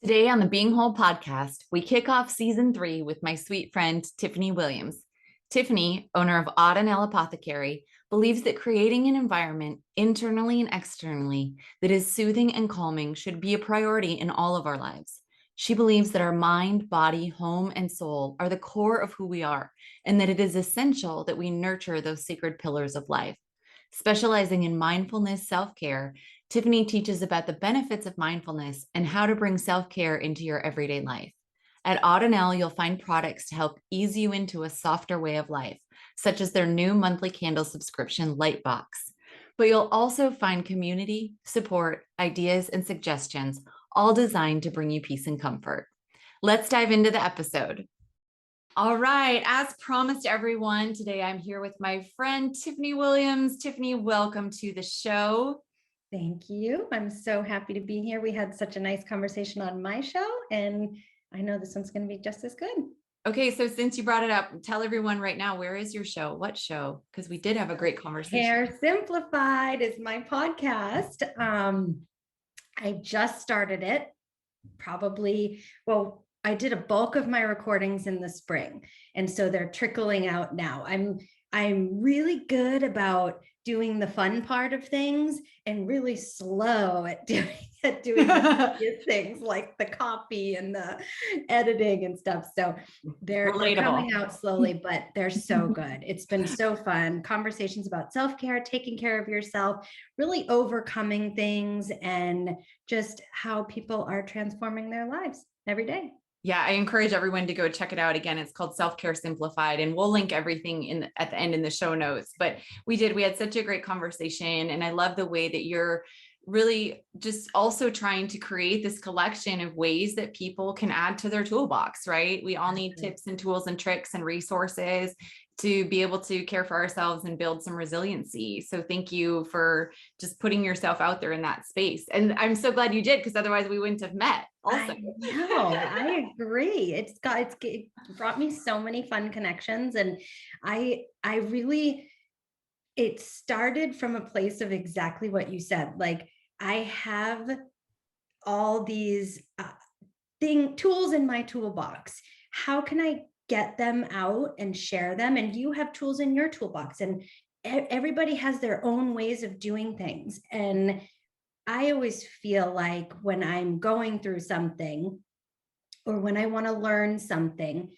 Today on the Being Whole podcast, we kick off season 3 with my sweet friend, Tiffany Williams. Tiffany, owner of Aud El Apothecary, believes that creating an environment internally and externally that is soothing and calming should be a priority in all of our lives. She believes that our mind, body, home, and soul are the core of who we are, and that it is essential that we nurture those sacred pillars of life. Specializing in mindfulness self-care, Tiffany teaches about the benefits of mindfulness and how to bring self-care into your everyday life. At Aud El, you'll find products to help ease you into a softer way of life, such as their new monthly candle subscription Lightbox. But you'll also find community, support, ideas, and suggestions, all designed to bring you peace and comfort. Let's dive into the episode. All right, as promised, everyone, today I'm here with my friend Tiffany Williams. Tiffany, welcome to the show. Thank you. I'm so happy to be here. We had such a nice conversation on my show, and I know this one's going to be just as good. Okay, so since you brought it up, tell everyone right now, where is your show? What show? Because we did have a great conversation. Hair Simplified is my podcast. I just started it I did a bulk of my recordings in the spring, and so they're trickling out now. I'm really good about doing the fun part of things and really slow at doing the things like the copy and the editing and stuff. So they're coming out slowly, but they're so good. It's been so fun. Conversations about self-care, taking care of yourself, really overcoming things, and just how people are transforming their lives every day. Yeah, I encourage everyone to go check it out. Again, it's called Self-Care Simplified, and we'll link everything at the end in the show notes. But we had such a great conversation, and I love the way that you're really just also trying to create this collection of ways that people can add to their toolbox, right? We all need tips and tools and tricks and resources to be able to care for ourselves and build some resiliency. So thank you for just putting yourself out there in that space. And I'm so glad you did, because otherwise we wouldn't have met also. I agree. It brought me so many fun connections. And it started from a place of exactly what you said. Like, I have all these tools in my toolbox. How can I get them out and share them? And you have tools in your toolbox, and everybody has their own ways of doing things. And I always feel like when I'm going through something, or when I want to learn something,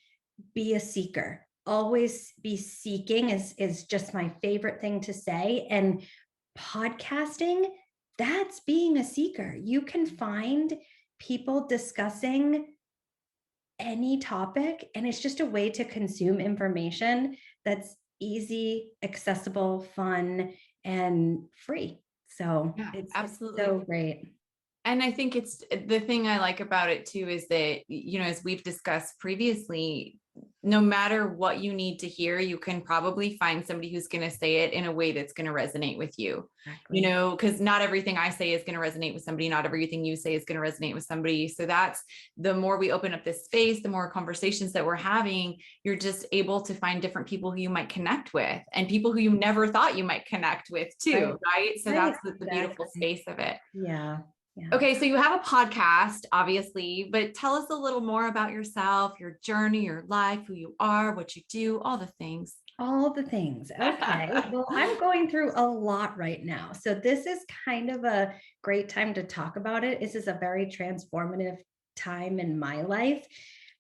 be a seeker. Always be seeking is just my favorite thing to say. And podcasting, that's being a seeker. You can find people discussing any topic, and it's just a way to consume information that's easy, accessible, fun, and free. So yeah, it's absolutely so great. And I think it's the thing I like about it too, is that, as we've discussed previously, no matter what you need to hear, you can probably find somebody who's going to say it in a way that's going to resonate with you, Exactly. because not everything I say is going to resonate with somebody. Not everything you say is going to resonate with somebody. So that's the more we open up this space, the more conversations that we're having, you're just able to find different people who you might connect with, and people who you never thought you might connect with too. Right. So that's the beautiful space of it. Yeah. Yeah. Okay, so you have a podcast, obviously, but tell us a little more about yourself, your journey, your life, who you are, what you do, all the things. All the things. Okay. Well, I'm going through a lot right now. So this is kind of a great time to talk about it. This is a very transformative time in my life.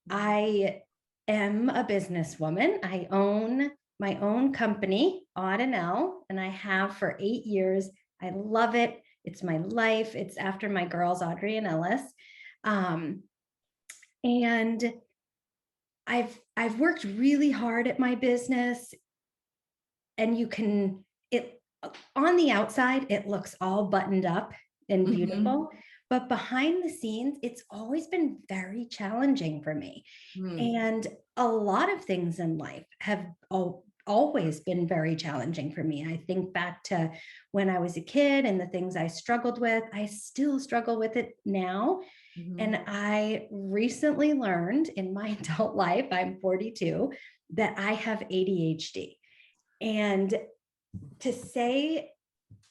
I am a businesswoman. I own my own company, Aud El, and I have for 8 years. I love it. It's my life. It's after my girls, Audrey and Ellis. And I've worked really hard at my business, and on the outside, it looks all buttoned up and beautiful, but behind the scenes, it's always been very challenging for me. And a lot of things in life have always been very challenging for me. I think back to when I was a kid and the things I struggled with. I still struggle with it now. And I recently learned in my adult life, I'm 42, that I have ADHD. And to say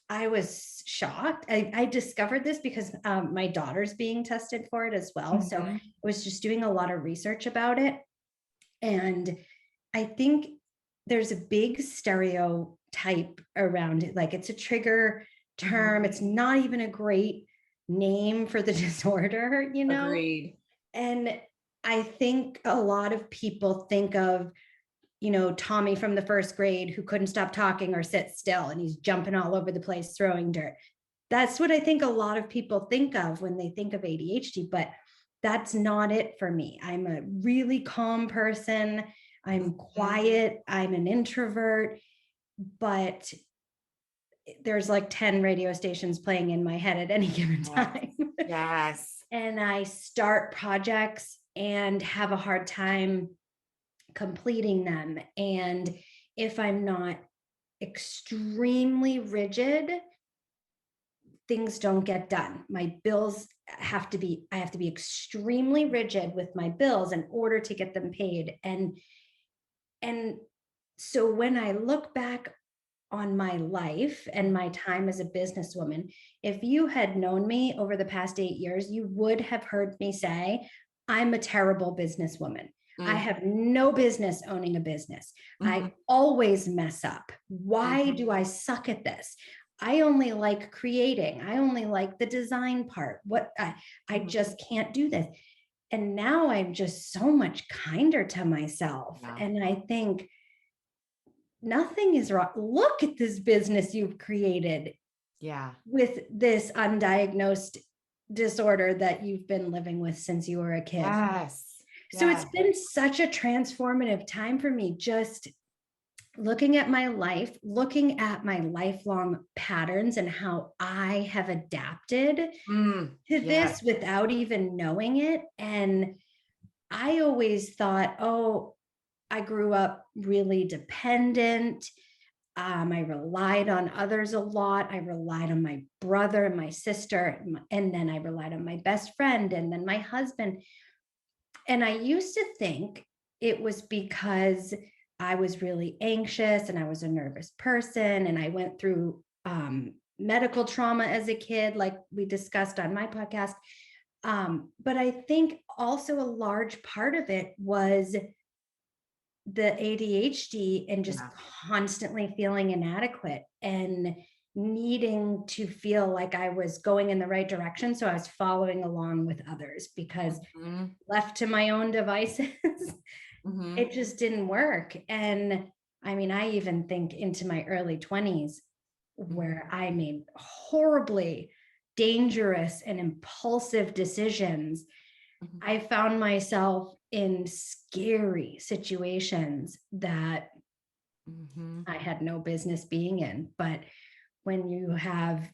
I was shocked. I discovered this because my daughter's being tested for it as well. So I was just doing a lot of research about it. And I think there's a big stereotype around it. Like it's a trigger term. It's not even a great name for the disorder, you know? Agreed. And I think a lot of people think of, you know, Tommy from the first grade who couldn't stop talking or sit still and he's jumping all over the place, throwing dirt. That's what I think a lot of people think of when they think of ADHD, but that's not it for me. I'm a really calm person. I'm quiet. I'm an introvert, but there's like 10 radio stations playing in my head at any given time. Yes. And I start projects and have a hard time completing them. And if I'm not extremely rigid, things don't get done. My bills I have to be extremely rigid with my bills in order to get them paid. And so when I look back on my life and my time as a businesswoman, if you had known me over the past 8 years, you would have heard me say, I'm a terrible businesswoman. I have no business owning a business. I always mess up. Why do I suck at this? I only like creating. I only like the design part. I just can't do this. And now I'm just so much kinder to myself. Yeah. And I think nothing is wrong. Look at this business you've created. Yeah. With this undiagnosed disorder that you've been living with since you were a kid. Yes. So it's been such a transformative time for me, just looking at my life, looking at my lifelong patterns and how I have adapted to this without even knowing it. And I always thought, oh, I grew up really dependent. I relied on others a lot. I relied on my brother and my sister, and then I relied on my best friend and then my husband. And I used to think it was because I was really anxious and I was a nervous person and I went through medical trauma as a kid, like we discussed on my podcast. But I think also a large part of it was the ADHD and just constantly feeling inadequate and needing to feel like I was going in the right direction. So I was following along with others because left to my own devices, it just didn't work. And I mean, I even think into my early 20s where I made horribly dangerous and impulsive decisions. I found myself in scary situations that I had no business being in. But when you have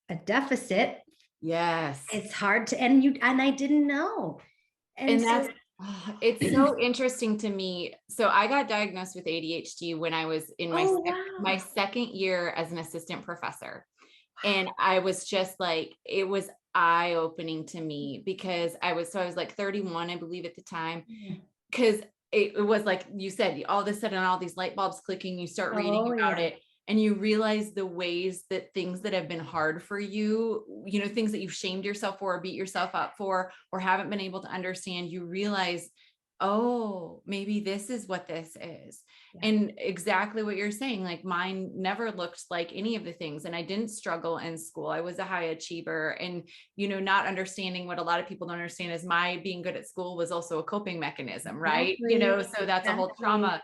a deficit, it's hard to, and I didn't know. And that's, it's so interesting to me. So I got diagnosed with ADHD when I was in my second year as an assistant professor. And I was just like, it was eye-opening to me because I was like 31, I believe at the time, because it was like you said, all of a sudden, all these light bulbs clicking, you start reading about it and you realize the ways that things that have been hard for you, you know, things that you've shamed yourself for or beat yourself up for, or haven't been able to understand, you realize, oh, maybe this is what this is. And exactly what you're saying, like mine never looked like any of the things. And I didn't struggle in school. I was a high achiever and, you know, not understanding what a lot of people don't understand is my being good at school was also a coping mechanism, right? You know, so that's a whole trauma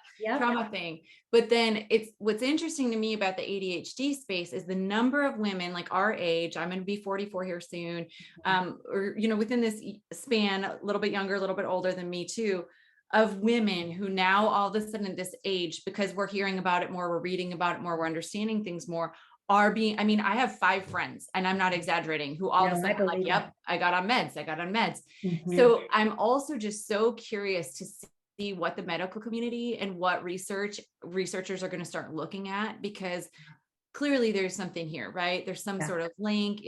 thing. But then what's interesting to me about the ADHD space is the number of women like our age, I'm going to be 44 here soon, or, you know, within this span, a little bit younger, a little bit older than me too, of women who now all of a sudden at this age, because we're hearing about it more, we're reading about it more, we're understanding things more, are being, I mean, I have 5 friends and I'm not exaggerating who all of a sudden like, yep, I got on meds. So I'm also just so curious to see what the medical community and what researchers are going to start looking at, because clearly there's something here, right? There's some sort of link.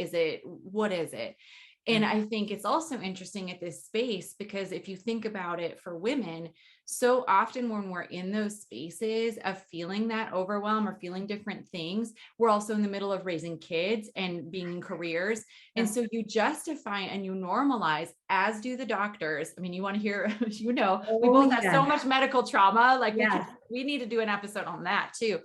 What is it? And I think it's also interesting at this space, because if you think about it for women, so often when we're in those spaces of feeling that overwhelm or feeling different things, we're also in the middle of raising kids and being in careers. And Yeah. so you justify and you normalize, as do the doctors. I mean, you want to hear, we Oh, both have so yeah. much medical trauma. Like Yes. we need to do an episode on that too.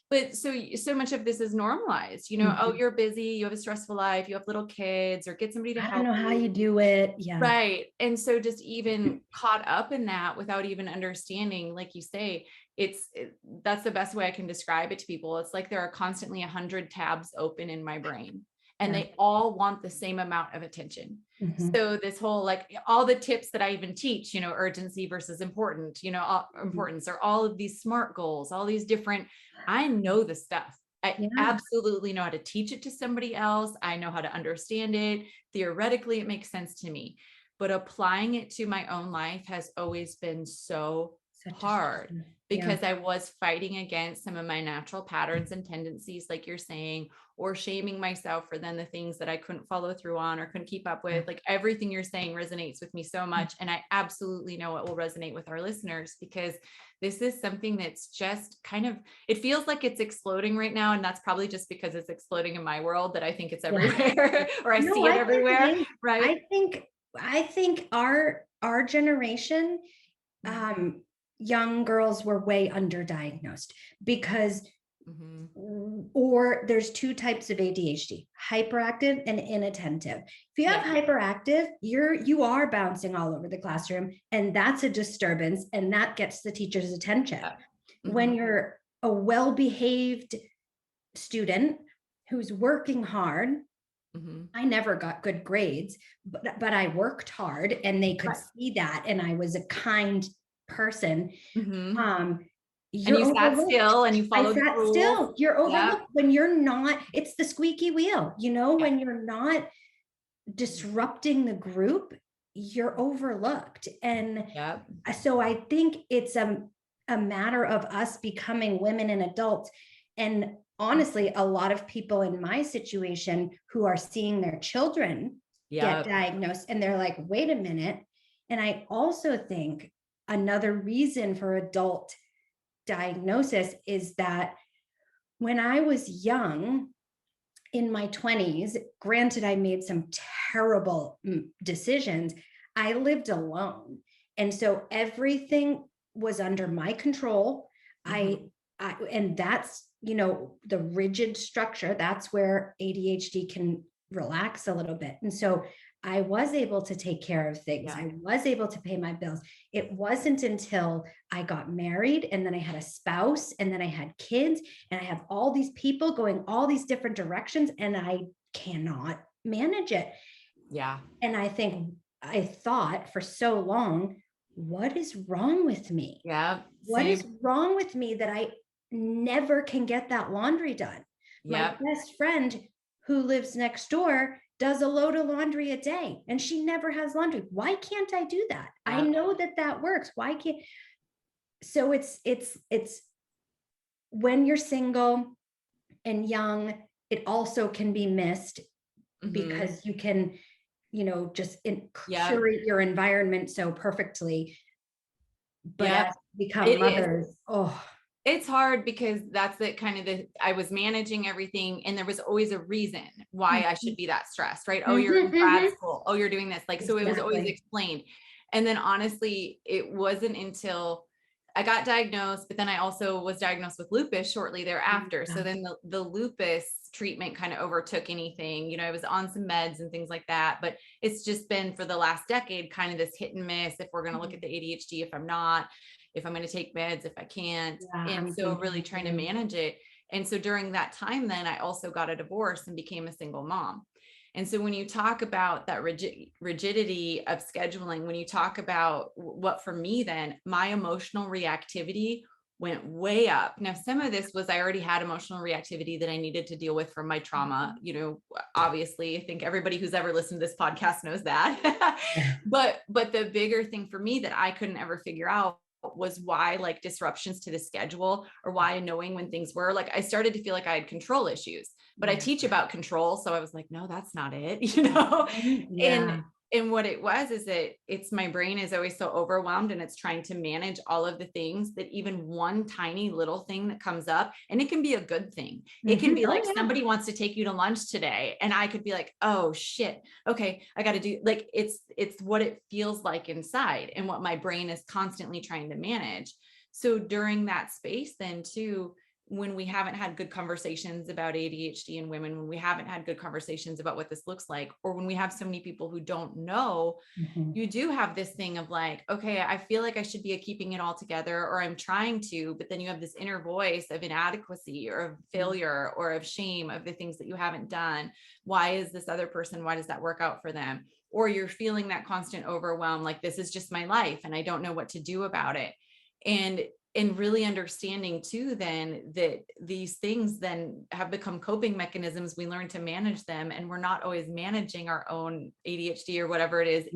But so much of this is normalized, oh, Mhm. you're busy, you have a stressful life, you have little kids, or get somebody to I don't help know how you. you do it. Yeah. Right. And so just even caught up in that without even understanding, like you say, that's the best way I can describe it to people. It's like there are constantly 100 tabs open in my brain, and Yeah. they all want the same amount of attention. Mhm. So this whole, like, all the tips that I even teach, urgency versus important, Mhm. importance, or all of these SMART goals, all these different, I know the stuff. I Yeah. absolutely know how to teach it to somebody else. I know how to understand it. Theoretically, it makes sense to me, but applying it to my own life has always been so Such a hard, struggle. Yeah. because I was fighting against some of my natural patterns and tendencies, like you're saying, or shaming myself for then the things that I couldn't follow through on or couldn't keep up Yeah. with. Like, everything you're saying resonates with me so much. And I absolutely know it will resonate with our listeners, because this is something that's just kind of, it feels like it's exploding right now. And that's probably just because it's exploding in my world, that I think it's Yeah. everywhere or I No, see it I think it everywhere. is. Right. I think our generation, Mhm. young girls were way underdiagnosed because Mhm. or there's two types of ADHD, hyperactive and inattentive. If you have Yeah. hyperactive, you are bouncing all over the classroom, and that's a disturbance, and that gets the teacher's attention. Yeah. When Mhm. you're a well-behaved student who's working hard, Mhm. I never got good grades, but I worked hard and they could Right. see that, and I was a kind person. Mhm. Um, And you're you sat overlooked. still and you I followed the sat rules. still. You're Yep. overlooked when you're not, it's the squeaky wheel, Yeah. when you're not disrupting the group, you're overlooked. And Yep. so I think it's a matter of us becoming women and adults. And honestly, a lot of people in my situation who are seeing their children get Yep. diagnosed, and they're like, wait a minute. And I also think another reason for adult diagnosis is that when I was young, in my 20s, granted, I made some terrible decisions. I lived alone. And so everything was under my control. I, Mhm. and that's, the rigid structure, that's where ADHD can relax a little bit. And so I was able to take care of things. Yeah. I was able to pay my bills. It wasn't until I got married, and then I had a spouse, and then I had kids, and I have all these people going all these different directions, and I cannot manage it. Yeah. And I thought for so long, what is wrong with me? Yeah. What is Same. wrong with me that I never can get that laundry done? My Yep. best friend who lives next door does a load of laundry a day, and she never has laundry. Why can't I do that? I Yep. know that works. Why can't? So it's when you're single and young, it also can be missed Mhm. because you can, just Yep. curate your environment so perfectly. But Yep. as we become It is. mothers, oh, It's hard, because that's the kind of I was managing everything, and there was always a reason why I should mhm, be that stressed, right? Oh, you're mhm, in grad mhm. school. Oh, you're doing this. Like, so it was always Exactly. explained. And then honestly, it wasn't until I got diagnosed, but then I also was diagnosed with lupus shortly thereafter. So Yeah. then the lupus treatment kind of overtook anything. I was on some meds and things like that, but it's just been for the last decade kind of this hit and miss, if we're going to look at the ADHD, if I'm not, if I'm going to take meds, if I can't. Yeah, And I'm so thinking really the trying to same. manage it. And so during that time, then I also got a divorce and became a single mom. And so when you talk about that rigidity of scheduling, when you talk about what for me, then my emotional reactivity went way up. Now, some of this was I already had emotional reactivity that I needed to deal with from my trauma. Obviously, I think everybody who's ever listened to this podcast knows that. Yeah. but the bigger thing for me that I couldn't ever figure out was why, like, disruptions to the schedule, or why knowing when things were, like, I started to feel like I had control issues. but I teach about control. So I was like, no, that's not it, you know? Yeah. And what it was is that it's my brain is always so overwhelmed and it's trying to manage all of the things that even one tiny little thing that comes up, and it can be a good thing. It can be Oh, like yeah. somebody wants to take you to lunch today, and I could be like, oh shit, okay, I got to do, like, it's what it feels like inside and what my brain is constantly trying to manage. So during that space, then too, when we haven't had good conversations about ADHD in women, when we haven't had good conversations about what this looks like, or when we have so many people who don't know, Mhm. you do have this thing of like, okay, I feel like I should be keeping it all together, or I'm trying to, but then you have this inner voice of inadequacy or of failure or of shame of the things that you haven't done. Why is this other person? Why does that work out for them? Or you're feeling that constant overwhelm, like this is just my life and I don't know what to do about it. And really understanding too, then that these things then have become coping mechanisms. We learn to manage them, and we're not always managing our own ADHD or whatever it is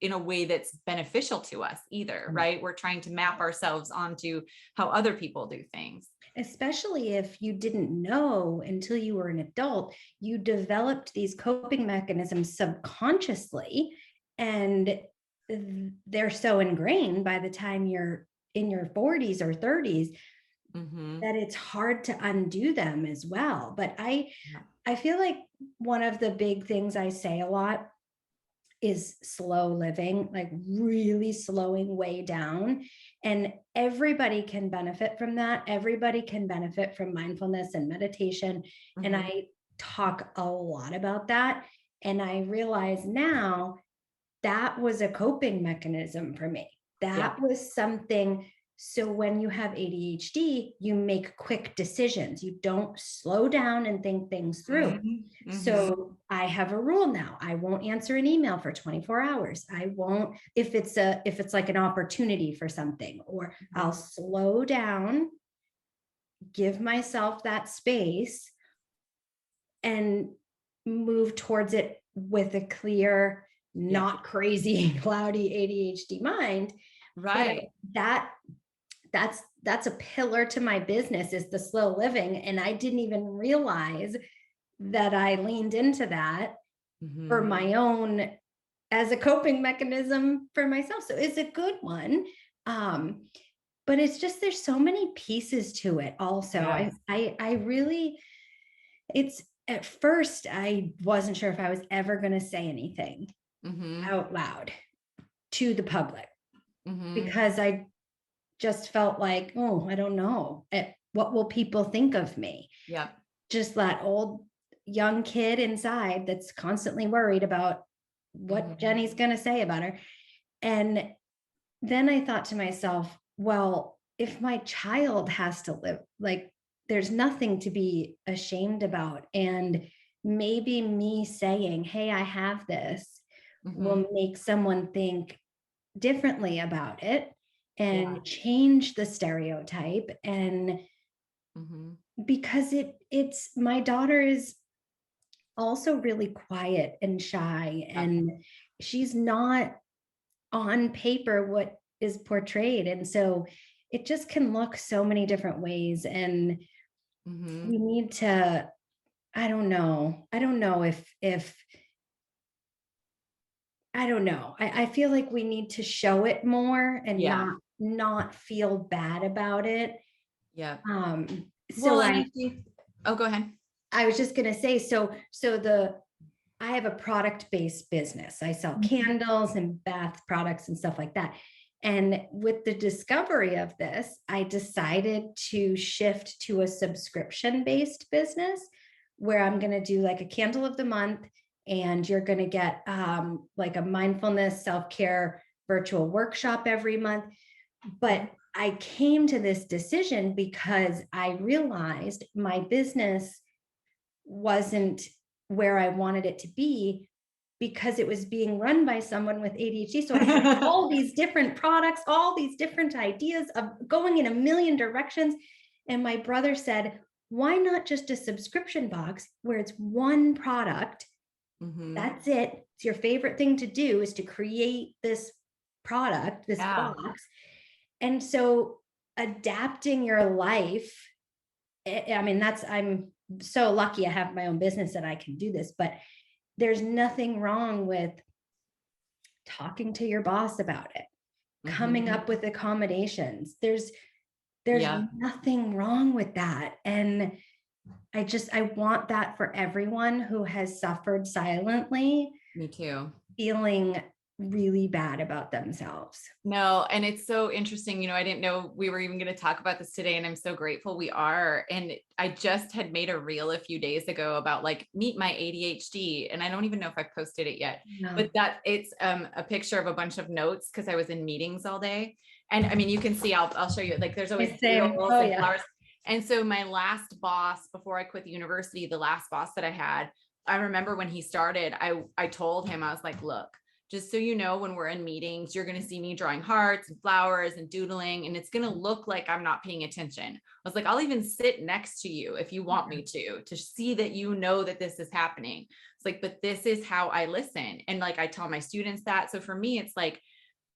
in a way that's beneficial to us either, right? We're trying to map ourselves onto how other people do things. Especially if you didn't know until you were an adult, you developed these coping mechanisms subconsciously, and they're so ingrained by the time you're in your 40s or 30s that it's hard to undo them as well. But I feel like one of the big things I say a lot is slow living, like really slowing way down. And everybody can benefit from that. Everybody can benefit from mindfulness and meditation. And I talk a lot about that. And I realize now that was a coping mechanism for me. That was something. So when you have ADHD, you make quick decisions. You don't slow down and think things through. So I have a rule now. I won't answer an email for 24 hours. I won't, if it's like an opportunity for something, or I'll slow down, give myself that space, and move towards it with a clear, not crazy, cloudy ADHD mind. Right. But that's a pillar to my business, is the slow living. And I didn't even realize that I leaned into that for my own, as a coping mechanism for myself. So it's a good one. But it's just, there's so many pieces to it also. Yes. I really, it's, at first I wasn't sure if I was ever going to say anything out loud to the public, because I just felt like, oh, I don't know, what will people think of me? Yeah. Just that old young kid inside that's constantly worried about what Jenny's going to say about her. And then I thought to myself, well, if my child has to live, like, there's nothing to be ashamed about. And maybe me saying, hey, I have this, will make someone think differently about it and change the stereotype. And because it's, my daughter is also really quiet and shy, and she's not on paper what is portrayed. And so it just can look so many different ways. And we need to, I don't know if I don't know. I feel like we need to show it more and Yeah. not feel bad about it. Yeah. So Well, and I think, oh, go ahead. I was just gonna say, I have a product-based business. I sell candles and bath products and stuff like that. And with the discovery of this, I decided to shift to a subscription-based business, where I'm going to do like a candle of the month, and you're going to get like a mindfulness self-care virtual workshop every month. But I came to this decision because I realized my business wasn't where I wanted it to be, because it was being run by someone with ADHD. So I had all these different products, all these different ideas of going in a million directions. And my brother said, why not just a subscription box where it's one product? That's it. It's your favorite thing to do, is to create this product, this box. And so adapting your life, I mean, so lucky I have my own business that I can do this, but there's nothing wrong with talking to your boss about it, coming up with accommodations. There's nothing wrong with that. And I want that for everyone who has suffered silently. Me too. Feeling really bad about themselves. No, and it's so interesting. I didn't know we were even going to talk about this today, and I'm so grateful we are. And I just had made a reel a few days ago about like meet my ADHD, and I don't even know if I posted it yet, but that it's a picture of a bunch of notes because I was in meetings all day. And I mean, you can see, I'll show you, like there's always doodles and flowers. And so my last boss before I quit the university, the last boss that I had, I remember when he started, I told him, I was like, look, just so you know, when we're in meetings, you're going to see me drawing hearts and flowers and doodling, and it's going to look like I'm not paying attention. I was like, I'll even sit next to you if you want me to see that you know that this is happening. It's like, but this is how I listen. And like, I tell my students that. So for me, it's like,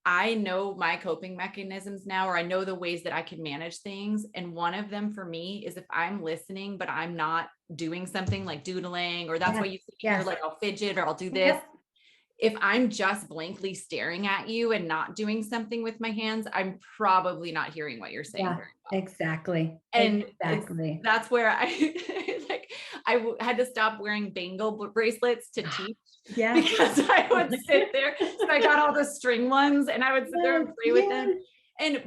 I know my coping mechanisms now, or I know the ways that I can manage things. And one of them for me is if I'm listening, but I'm not doing something like doodling, or that's why you see here, like I'll fidget or I'll do this. If I'm just blankly staring at you and not doing something with my hands, I'm probably not hearing what you're saying. Yeah, exactly. And exactly. That's where I like, I had to stop wearing bangle bracelets to teach. Yeah, because I would sit there. So I got all the string ones and I would sit there and play with them.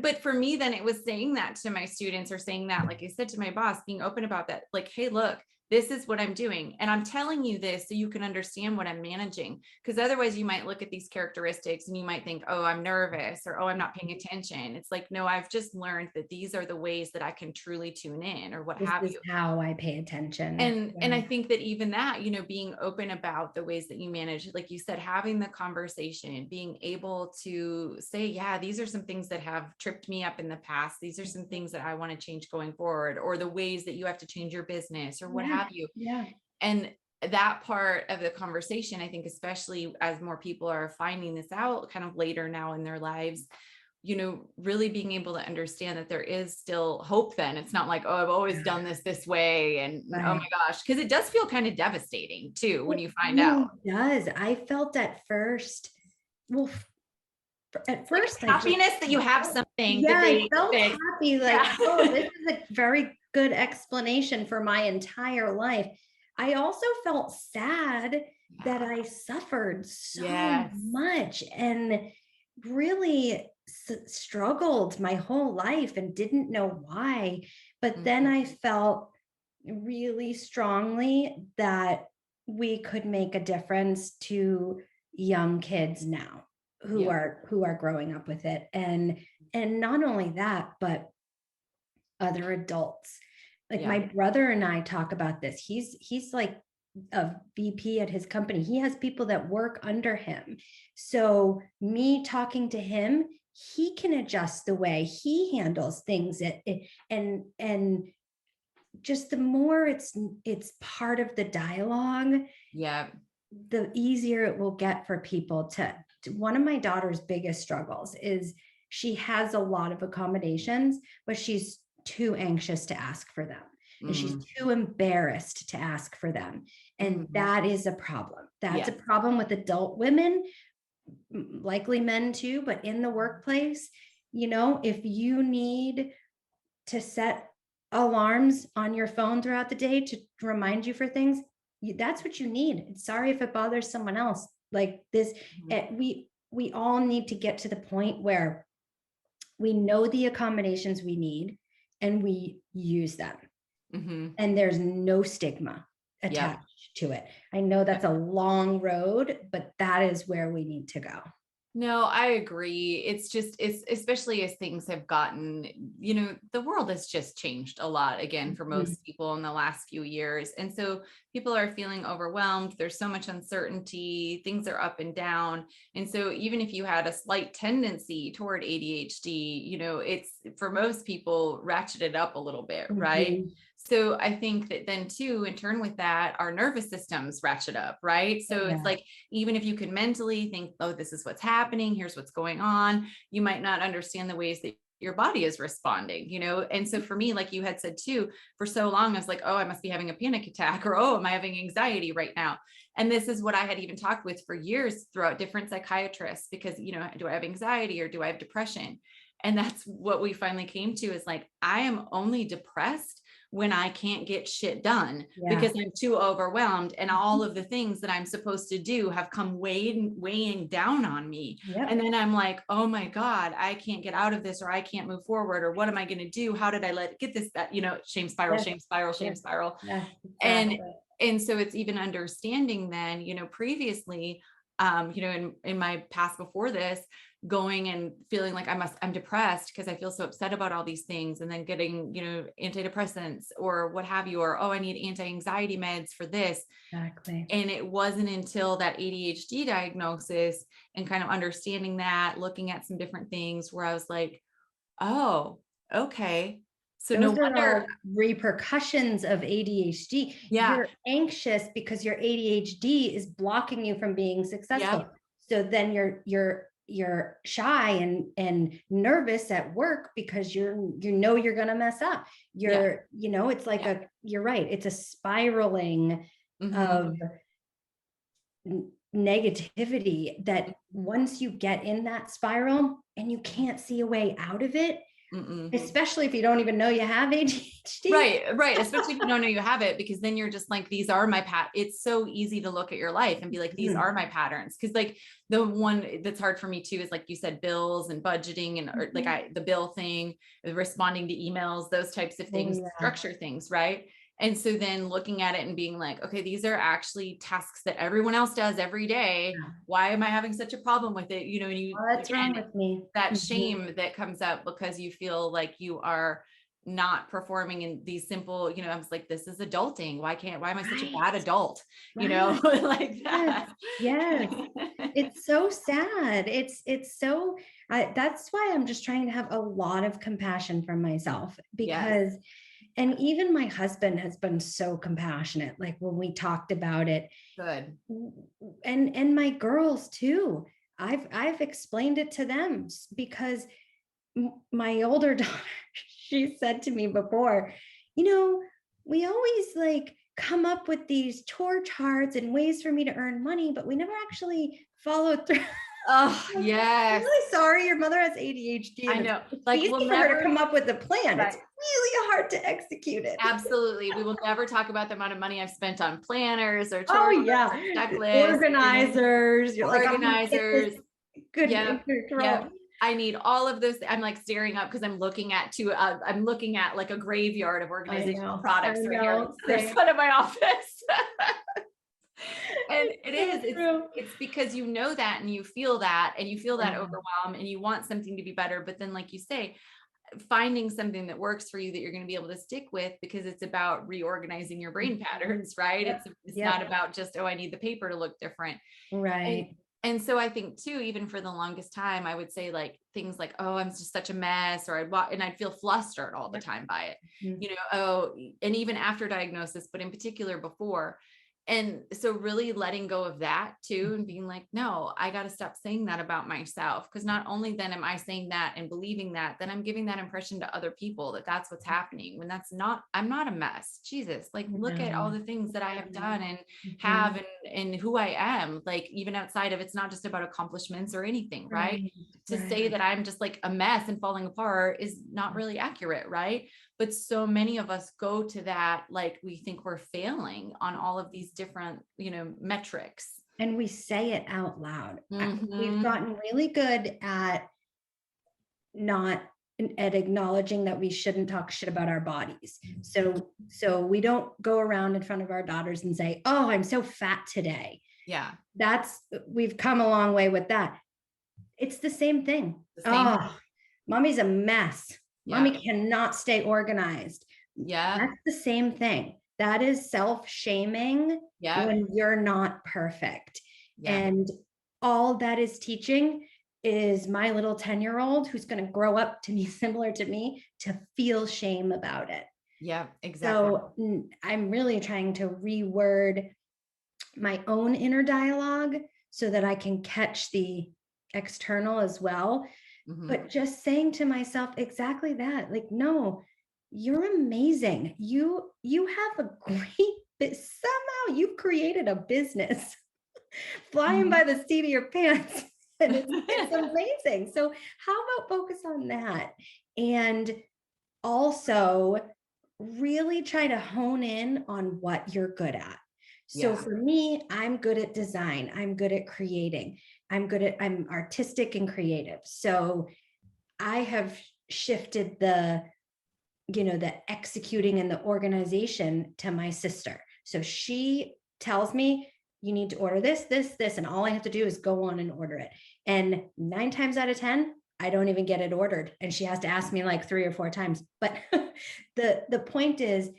But for me, then it was saying that to my students, or saying that, like I said, to my boss, being open about that, like, hey, look, this is what I'm doing. And I'm telling you this so you can understand what I'm managing. Because otherwise you might look at these characteristics and you might think, oh, I'm nervous, or, oh, I'm not paying attention. It's like, no, I've just learned that these are the ways that I can truly tune in, or what have you. How I pay attention. And I think that even that, being open about the ways that you manage, like you said, having the conversation, being able to say, yeah, these are some things that have tripped me up in the past. These are some things that I want to change going forward, or the ways that you have to change your business, or what have you. Yeah. And that part of the conversation, I think, especially as more people are finding this out kind of later now in their lives, really being able to understand that there is still hope. Then it's not like, oh, I've always done this way. And oh my gosh, because it does feel kind of devastating too, when you find out. It does. I felt at first, like happiness that you have something. Yeah, I felt happy. Like, oh, this is a very good explanation for my entire life. I also felt sad that I suffered so much and really struggled my whole life and didn't know why. But then I felt really strongly that we could make a difference to young kids now who are growing up with it. And not only that, but other adults. Like my brother and I talk about this. He's like a VP at his company. He has people that work under him. So me talking to him, he can adjust the way he handles things. And just the more it's part of the dialogue, the easier it will get for people to. One of my daughter's biggest struggles is she has a lot of accommodations, but she's too anxious to ask for them. And she's too embarrassed to ask for them. And that is a problem. That's a problem with adult women, likely men too, but in the workplace, if you need to set alarms on your phone throughout the day to remind you for things, that's what you need. Sorry if it bothers someone else. Like this, we all need to get to the point where we know the accommodations we need and we use them. And there's no stigma attached to it. I know that's a long road, but that is where we need to go. No, I agree. It's especially as things have gotten, the world has just changed a lot again for most people in the last few years. And so people are feeling overwhelmed. There's so much uncertainty, things are up and down. And so even if you had a slight tendency toward ADHD, it's for most people ratcheted up a little bit, right? So I think that then too, in turn with that, our nervous systems ratchet up, right? So it's like, even if you can mentally think, oh, this is what's happening, here's what's going on, you might not understand the ways that your body is responding, you know? And so for me, like you had said too, for so long, I was like, oh, I must be having a panic attack, or, oh, am I having anxiety right now? And this is what I had even talked with for years throughout different psychiatrists, because, you know, do I have anxiety or do I have depression? And that's what we finally came to, is like, I am only depressed when I can't get shit done because I'm too overwhelmed, and all of the things that I'm supposed to do have come weighing down on me. Yep. And then I'm like, oh my God, I can't get out of this, or I can't move forward, or what am I going to do? How did I get this, that, you know, shame spiral, Yes. shame spiral, shame Yes. spiral. Yes, And, exactly. and so it's even understanding then, you know, previously, you know, in my past before this, going and feeling like I'm depressed because I feel so upset about all these things, and then getting, you know, antidepressants or what have you, or, oh, I need anti-anxiety meds for this. Exactly. And it wasn't until that ADHD diagnosis and kind of understanding that, looking at some different things, where I was like, oh, okay. So no Those are wonder. all repercussions of ADHD. Yeah. You're anxious because your ADHD is blocking you from being successful. Yep. So then you're shy and nervous at work because you're going to mess up. You're, you know, it's like you're right. It's a spiraling of negativity that once you get in that spiral and you can't see a way out of it, especially if you don't even know you have ADHD. Right. Especially if you don't know you have it, because then you're just like, these are my it's so easy to look at your life and be like, these are my patterns. Cause like the one that's hard for me too is, like you said, bills and budgeting, and or like the bill thing, responding to emails, those types of things, structure things. Right. And so then looking at it and being like, okay, these are actually tasks that everyone else does every day. Why am I having such a problem with it? You know, and you, what's wrong with me? That shame that comes up because you feel like you are not performing in these simple, you know, I was like, this is adulting. Why am I such a bad adult? You know, like that. Yes. It's so sad. It's so, that's why I'm just trying to have a lot of compassion for myself, because and even my husband has been so compassionate. Like when we talked about it, good. And my girls too. I've explained it to them, because my older daughter, she said to me before, you know, we always like come up with these chore charts and ways for me to earn money, but we never actually follow through. Oh, yes. I'm really sorry. Your mother has ADHD. I know. It's like easy for her to come up with a plan. Right. It's really hard to execute it. Absolutely. We will never talk about the amount of money I've spent on planners or checklists, organizers. You're organizers. Like, good. Yeah. I need all of this. I'm like staring up because I'm looking at I'm looking at like a graveyard of organizational products right here on the other side of my office. And it's because you know that, and you feel that, overwhelm, and you want something to be better. But then, like you say, finding something that works for you that you're going to be able to stick with, because it's about reorganizing your brain patterns, right? It's not about just, oh, I need the paper to look different. Right. And so I think too, even for the longest time, I would say like things like, oh, I'm just such a mess, or I'd feel flustered all the time by it, you know, oh, and even after diagnosis, but in particular before. And so really letting go of that too, and being like, no, I got to stop saying that about myself. Because not only then am I saying that and believing that, then I'm giving that impression to other people that that's what's happening, when that's not, I'm not a mess. Jesus, like look at all the things that I have done and have, and who I am, like even outside of, it's not just about accomplishments or anything, right? To say that I'm just like a mess and falling apart is not really accurate, right? But so many of us go to that, like we think we're failing on all of these different, you know, metrics. And we say it out loud. We've gotten really good at acknowledging that we shouldn't talk shit about our bodies. So we don't go around in front of our daughters and say, oh, I'm so fat today. Yeah. We've come a long way with that. It's the same thing. Mommy's a mess. Mommy cannot stay organized. That's the same thing. That is self-shaming when you're not perfect. And all that is teaching is my little 10-year-old who's going to grow up to be similar to me, to feel shame about it. Yeah, exactly. So I'm really trying to reword my own inner dialogue so that I can catch the external as well. But just saying to myself exactly that, like, no, you're amazing. You have a great, somehow you've created a business flying by the seat of your pants. And it's amazing. So how about focus on that? And also really try to hone in on what you're good at. So for me, I'm good at design. I'm good at creating. I'm artistic and creative. So I have shifted the executing and the organization to my sister. So she tells me, you need to order this, this, this, and all I have to do is go on and order it. And 9 times out of 10, I don't even get it ordered. And she has to ask me like 3 or 4 times. But the point is,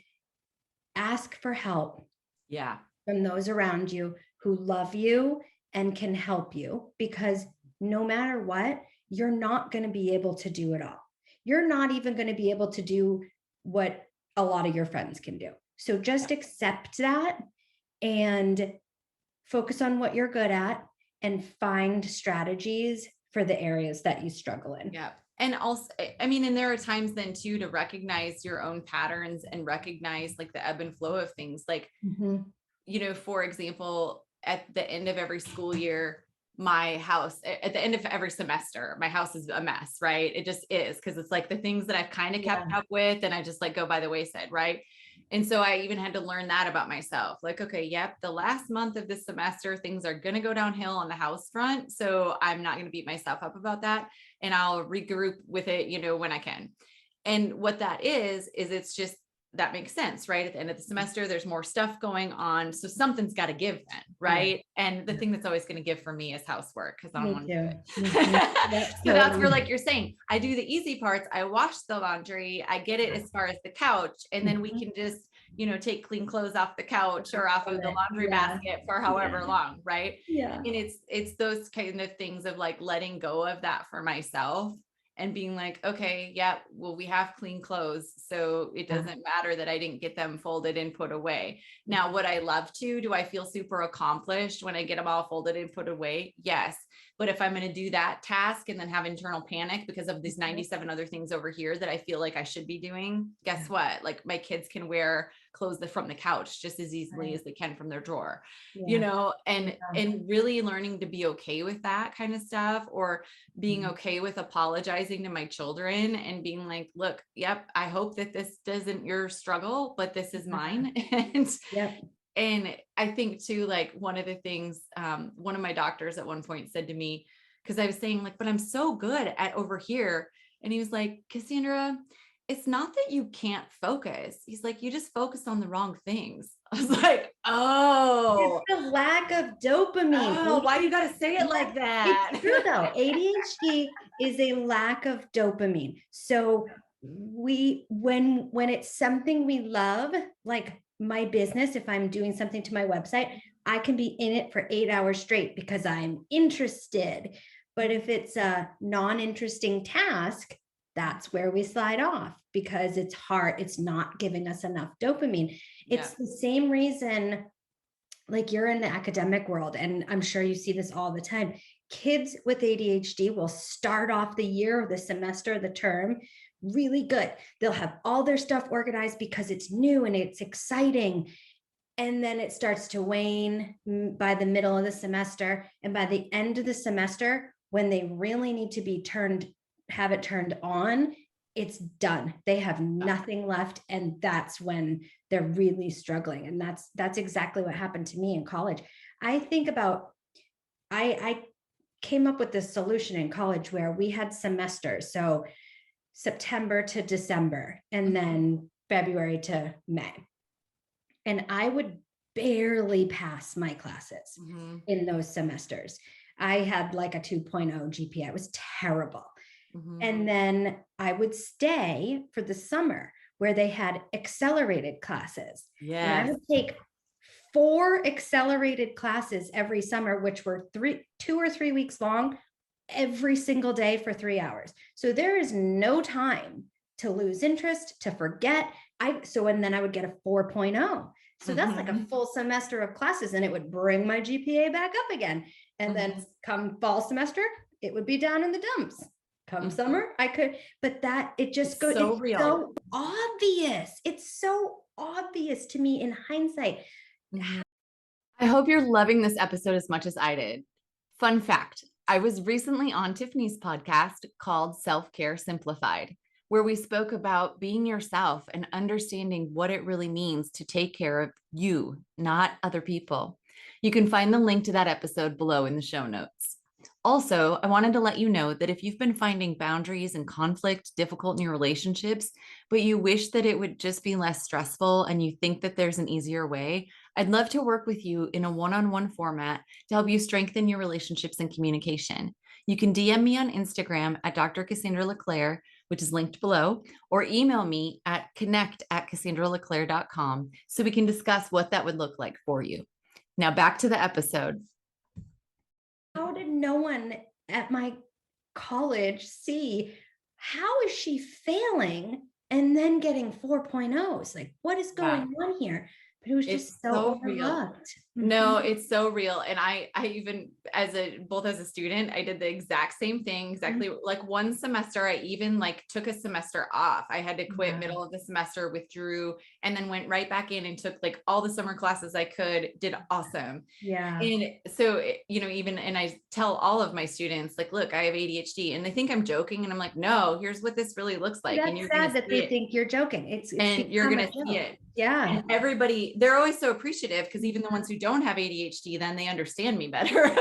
ask for help. Yeah. From those around you who love you and can help you, because no matter what, you're not going to be able to do it all. You're not even going to be able to do what a lot of your friends can do. So just accept that and focus on what you're good at and find strategies for the areas that you struggle in. Yeah. And also, I mean, and there are times then too, to recognize your own patterns and recognize like the ebb and flow of things. Like, for example, at the end of every school year, my house, at the end of every semester, my house is a mess, right? It just is, because it's like the things that I've kind of kept up with and I just like go by the wayside, right? And so I even had to learn that about myself. Like, okay, yep, the last month of this semester, things are going to go downhill on the house front. So I'm not going to beat myself up about that. And I'll regroup with it, when I can. And what that is it's just, that makes sense, right? At the end of the semester, there's more stuff going on. So something's got to give then, right? And the thing that's always going to give for me is housework, because I don't want to do it. So that's where, like you're saying, I do the easy parts. I wash the laundry. I get it as far as the couch. And then we can just, take clean clothes off the couch or off of the laundry basket for however long, right? Yeah. And it's those kind of things of like letting go of that for myself. And being like, okay, yeah, well, we have clean clothes. So it doesn't matter that I didn't get them folded and put away. Now, would I love to? Do I feel super accomplished when I get them all folded and put away? Yes. But if I'm going to do that task and then have internal panic because of these 97 other things over here that I feel like I should be doing, guess what? Like my kids can wear clothes from the couch just as easily as they can from their drawer, and really learning to be okay with that kind of stuff, or being okay with apologizing to my children and being like, look, yep, I hope that this isn't your struggle, but this is mine. And I think too, like one of the things, one of my doctors at one point said to me, because I was saying like, but I'm so good at over here. And he was like, Cassandra, it's not that you can't focus. He's like, you just focus on the wrong things. I was like, oh, it's the lack of dopamine. Oh, why do you got to say it like that? It's true though. ADHD is a lack of dopamine. So when it's something we love, like my business, if I'm doing something to my website, I can be in it for 8 hours straight because I'm interested. But if it's a non-interesting task, that's where we slide off because it's hard. It's not giving us enough dopamine. It's the same reason, like you're in the academic world, and I'm sure you see this all the time. Kids with ADHD will start off the year, the semester, the term really good. They'll have all their stuff organized because it's new and it's exciting. And then it starts to wane by the middle of the semester. And by the end of the semester, when they really need to have it turned on, it's done. They have nothing left. And that's when they're really struggling. And that's exactly what happened to me in college. I think about, I came up with this solution in college where we had semesters. So September to December, and then February to May. And I would barely pass my classes in those semesters. I had like a 2.0 GPA. It was terrible. And then I would stay for the summer where they had accelerated classes. And I would take 4 accelerated classes every summer, which were 2 or 3 weeks long, every single day for 3 hours. So there is no time to lose interest, to forget. And then I would get a 4.0. So that's like a full semester of classes, and it would bring my GPA back up again. And then come fall semester, it would be down in the dumps. come summer, I could, but that it just goes, so it's real. so obvious. It's so obvious to me in hindsight. I hope you're loving this episode as much as I did. Fun fact, I was recently on Tiffany's podcast called Self-Care Simplified, where we spoke about being yourself and understanding what it really means to take care of you, not other people. You can find the link to that episode below in the show notes. Also, I wanted to let you know that if you've been finding boundaries and conflict difficult in your relationships, but you wish that it would just be less stressful and you think that there's an easier way, I'd love to work with you in a one-on-one format to help you strengthen your relationships and communication. You can DM me on Instagram at Dr. Cassandra LeClaire, which is linked below, or email me at connect@cassandraleclaire.com so we can discuss what that would look like for you. Now back to the episode. How did no one at my college see, how is she failing and then getting 4.0s? Like, what is going on here? But it was just so real. overlooked. No, it's so real. And I even both as a student, I did the exact same thing. Exactly. Like one semester, I even like took a semester off. I had to quit middle of the semester, withdrew, and then went right back in and took like all the summer classes I could, did awesome. Yeah. And so, even, and I tell all of my students, like, look, I have ADHD, and they think I'm joking. And I'm like, no, here's what this really looks like. That's and you're sad that they it. think you're joking. It's And you're going to see it. Yeah. And everybody, they're always so appreciative because even the ones who don't have ADHD, then they understand me better.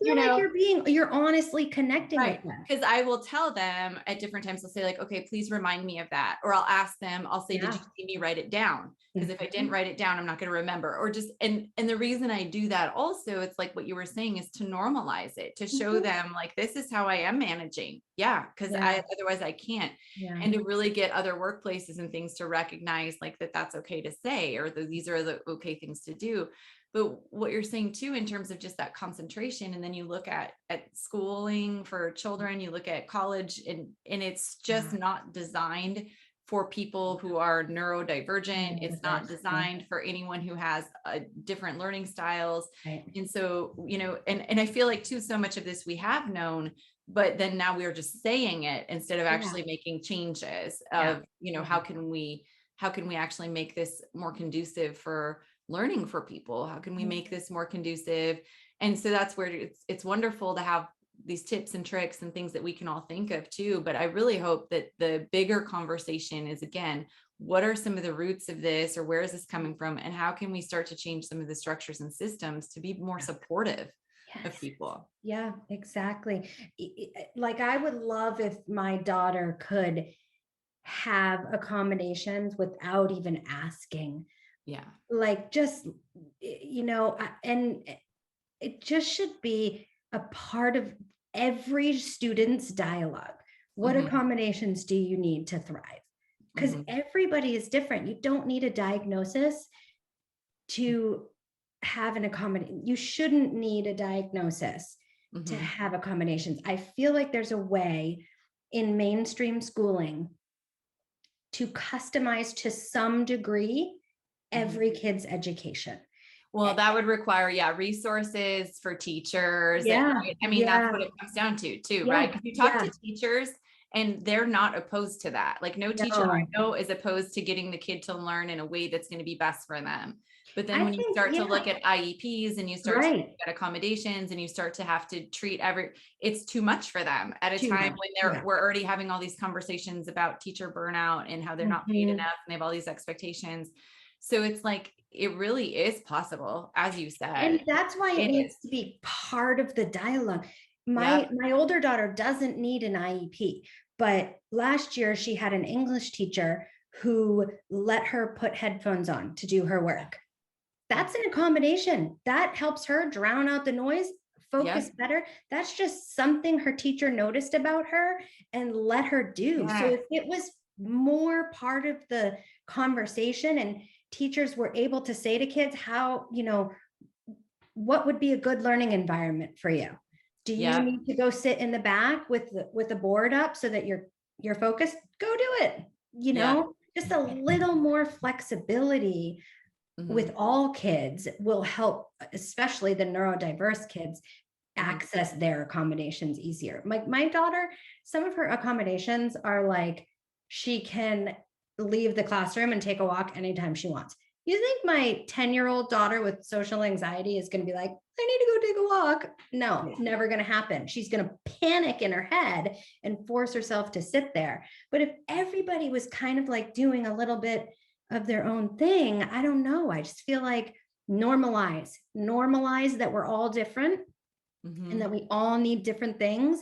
You know, you're honestly connecting with them. Because I will tell them at different times, I'll say like, okay, please remind me of that. Or I'll ask them, I'll say, did you see me write it down? Because if I didn't write it down, I'm not going to remember. Or just, and the reason I do that also, it's like what you were saying, is to normalize it, to show them like, this is how I am managing. Yeah. Because otherwise I can't. And to really get other workplaces and things to recognize like that's okay to say, or these are the okay things to do. But what you're saying too, in terms of just that concentration, and then you look at schooling for children, you look at college, and it's just not designed for people who are neurodivergent. It's not designed for anyone who has different learning styles. And so, and I feel like too, so much of this we have known, but then now we're just saying it instead of actually making changes of, how can we actually make this more conducive for learning for people? How can we make this more conducive? And so that's where it's wonderful to have these tips and tricks and things that we can all think of too. But I really hope that the bigger conversation is, again, what are some of the roots of this, or where is this coming from? And how can we start to change some of the structures and systems to be more supportive of people? Yeah, exactly. Like, I would love if my daughter could have accommodations without even asking. Yeah. Like, just, and it just should be a part of every student's dialogue. What accommodations do you need to thrive? Because everybody is different. You don't need a diagnosis to have an accommodation. You shouldn't need a diagnosis to have accommodations. I feel like there's a way in mainstream schooling to customize to some degree every kid's education. Well, that would require, resources for teachers. Yeah. Right? I mean, that's what it comes down to too, right? Because you talk to teachers and they're not opposed to that. Like no teacher I know is opposed to getting the kid to learn in a way that's going to be best for them. But then when you start to look at IEPs and you start to look at accommodations and you start to have to treat it's too much for them at a time when we're already having all these conversations about teacher burnout and how they're not paid enough and they have all these expectations. So it's like, it really is possible, as you said. And that's why it needs to be part of the dialogue. My older daughter doesn't need an IEP, but last year she had an English teacher who let her put headphones on to do her work. That's an accommodation that helps her drown out the noise, focus better. That's just something her teacher noticed about her and let her do. So if it was more part of the conversation and teachers were able to say to kids how, what would be a good learning environment for you? Do you need to go sit in the back with the board up so that you're focused? Go do it. Just a little more flexibility with all kids will help, especially the neurodiverse kids, access their accommodations easier. Like my daughter, some of her accommodations are like, she can leave the classroom and take a walk anytime she wants. You think my 10-year-old daughter with social anxiety is going to be like, I need to go take a walk? No, never going to happen. She's going to panic in her head and force herself to sit there. But if everybody was kind of like doing a little bit of their own thing, I don't know. I just feel like normalize that we're all different and that we all need different things.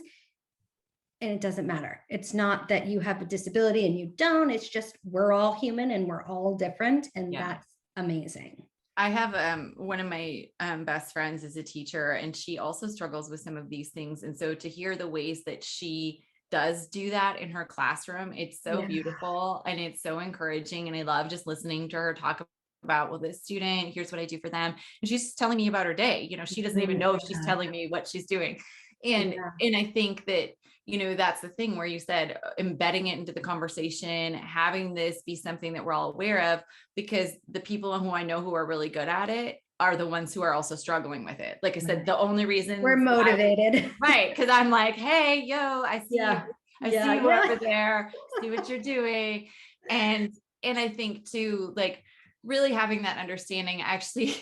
And it doesn't matter. It's not that you have a disability and you don't. It's just we're all human and we're all different. And that's amazing. I have one of my best friends is a teacher, and she also struggles with some of these things. And so to hear the ways that she does do that in her classroom, it's so beautiful and it's so encouraging. And I love just listening to her talk about, well, this student, here's what I do for them. And she's telling me about her day. You know, she doesn't even know if she's telling me what she's doing. And I think that, you know, that's the thing where you said embedding it into the conversation, having this be something that we're all aware of, because the people who I know who are really good at it are the ones who are also struggling with it. Like I said, the only reason we're motivated, right? Because I'm like, hey, yo, I see you. I see you over there, see what you're doing. And I think too, like really having that understanding. Actually,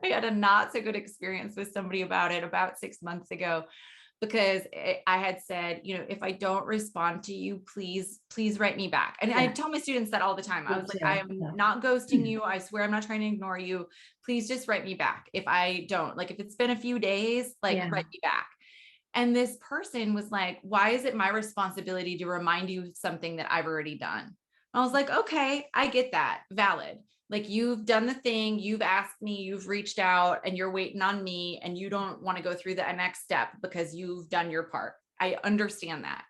I had a not so good experience with somebody about it about 6 months ago, because I had said, you know, if I don't respond to you, please write me back. And I tell my students that all the time. I was like, I am not ghosting you. I swear I'm not trying to ignore you. Please just write me back. If I don't, like, if it's been a few days, like write me back. And this person was like, why is it my responsibility to remind you of something that I've already done? I was like, okay, I get that. Valid. Like, you've done the thing, you've asked me, you've reached out, and you're waiting on me, and you don't want to go through the next step because you've done your part. I understand that.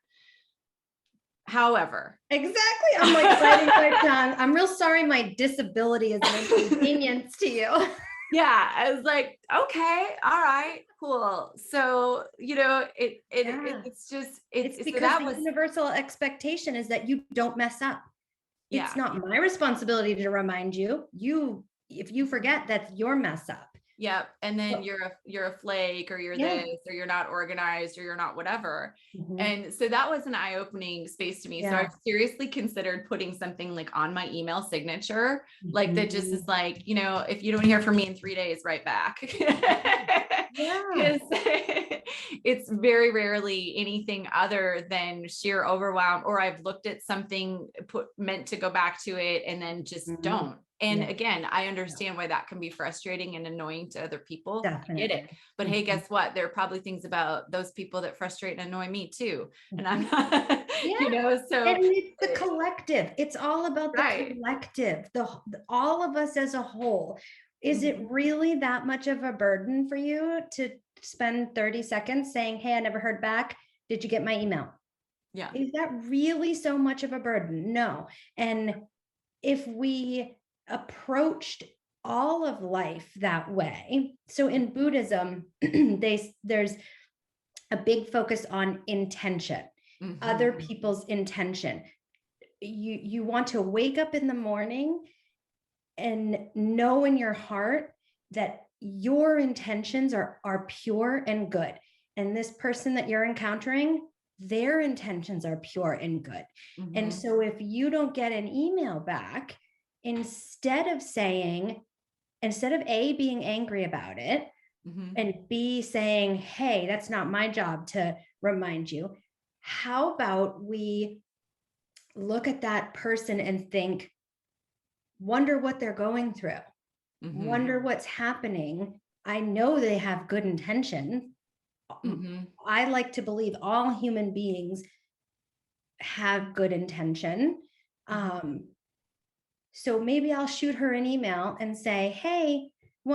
However, exactly. I'm like biting my tongue. I'm real sorry my disability is an inconvenience to you. Yeah, I was like, okay, all right, cool. So, you know, it's just, it's because so that the was universal expectation is that you don't mess up. It's not my responsibility to remind you. If you forget, that's your mess up. Yep. And then you're a flake, or you're this, or you're not organized, or you're not whatever. And so that was an eye-opening space to me. So I've seriously considered putting something like on my email signature, like that just is like, you know, if you don't hear from me in 3 days, write back. Because it's very rarely anything other than sheer overwhelm, or I've looked at something meant to go back to it and then just don't. And again, I understand why that can be frustrating and annoying to other people. Definitely. I get it. But hey, guess what? There are probably things about those people that frustrate and annoy me too. And I'm not, you know, so. And it's the collective. It's all about the collective, all of us as a whole. Is it really that much of a burden for you to spend 30 seconds saying, hey, I never heard back. Did you get my email? Yeah. Is that really so much of a burden? No. And if we approached all of life that way, so in Buddhism, there's a big focus on intention, other people's intention. You want to wake up in the morning and know in your heart that your intentions are pure and good. And this person that you're encountering, their intentions are pure and good. And so if you don't get an email back, instead of A, being angry about it, and B, saying, hey, that's not my job to remind you, how about we look at that person and think, wonder what they're going through, wonder what's happening. I know they have good intention. I like to believe all human beings have good intention. So maybe I'll shoot her an email and say, hey,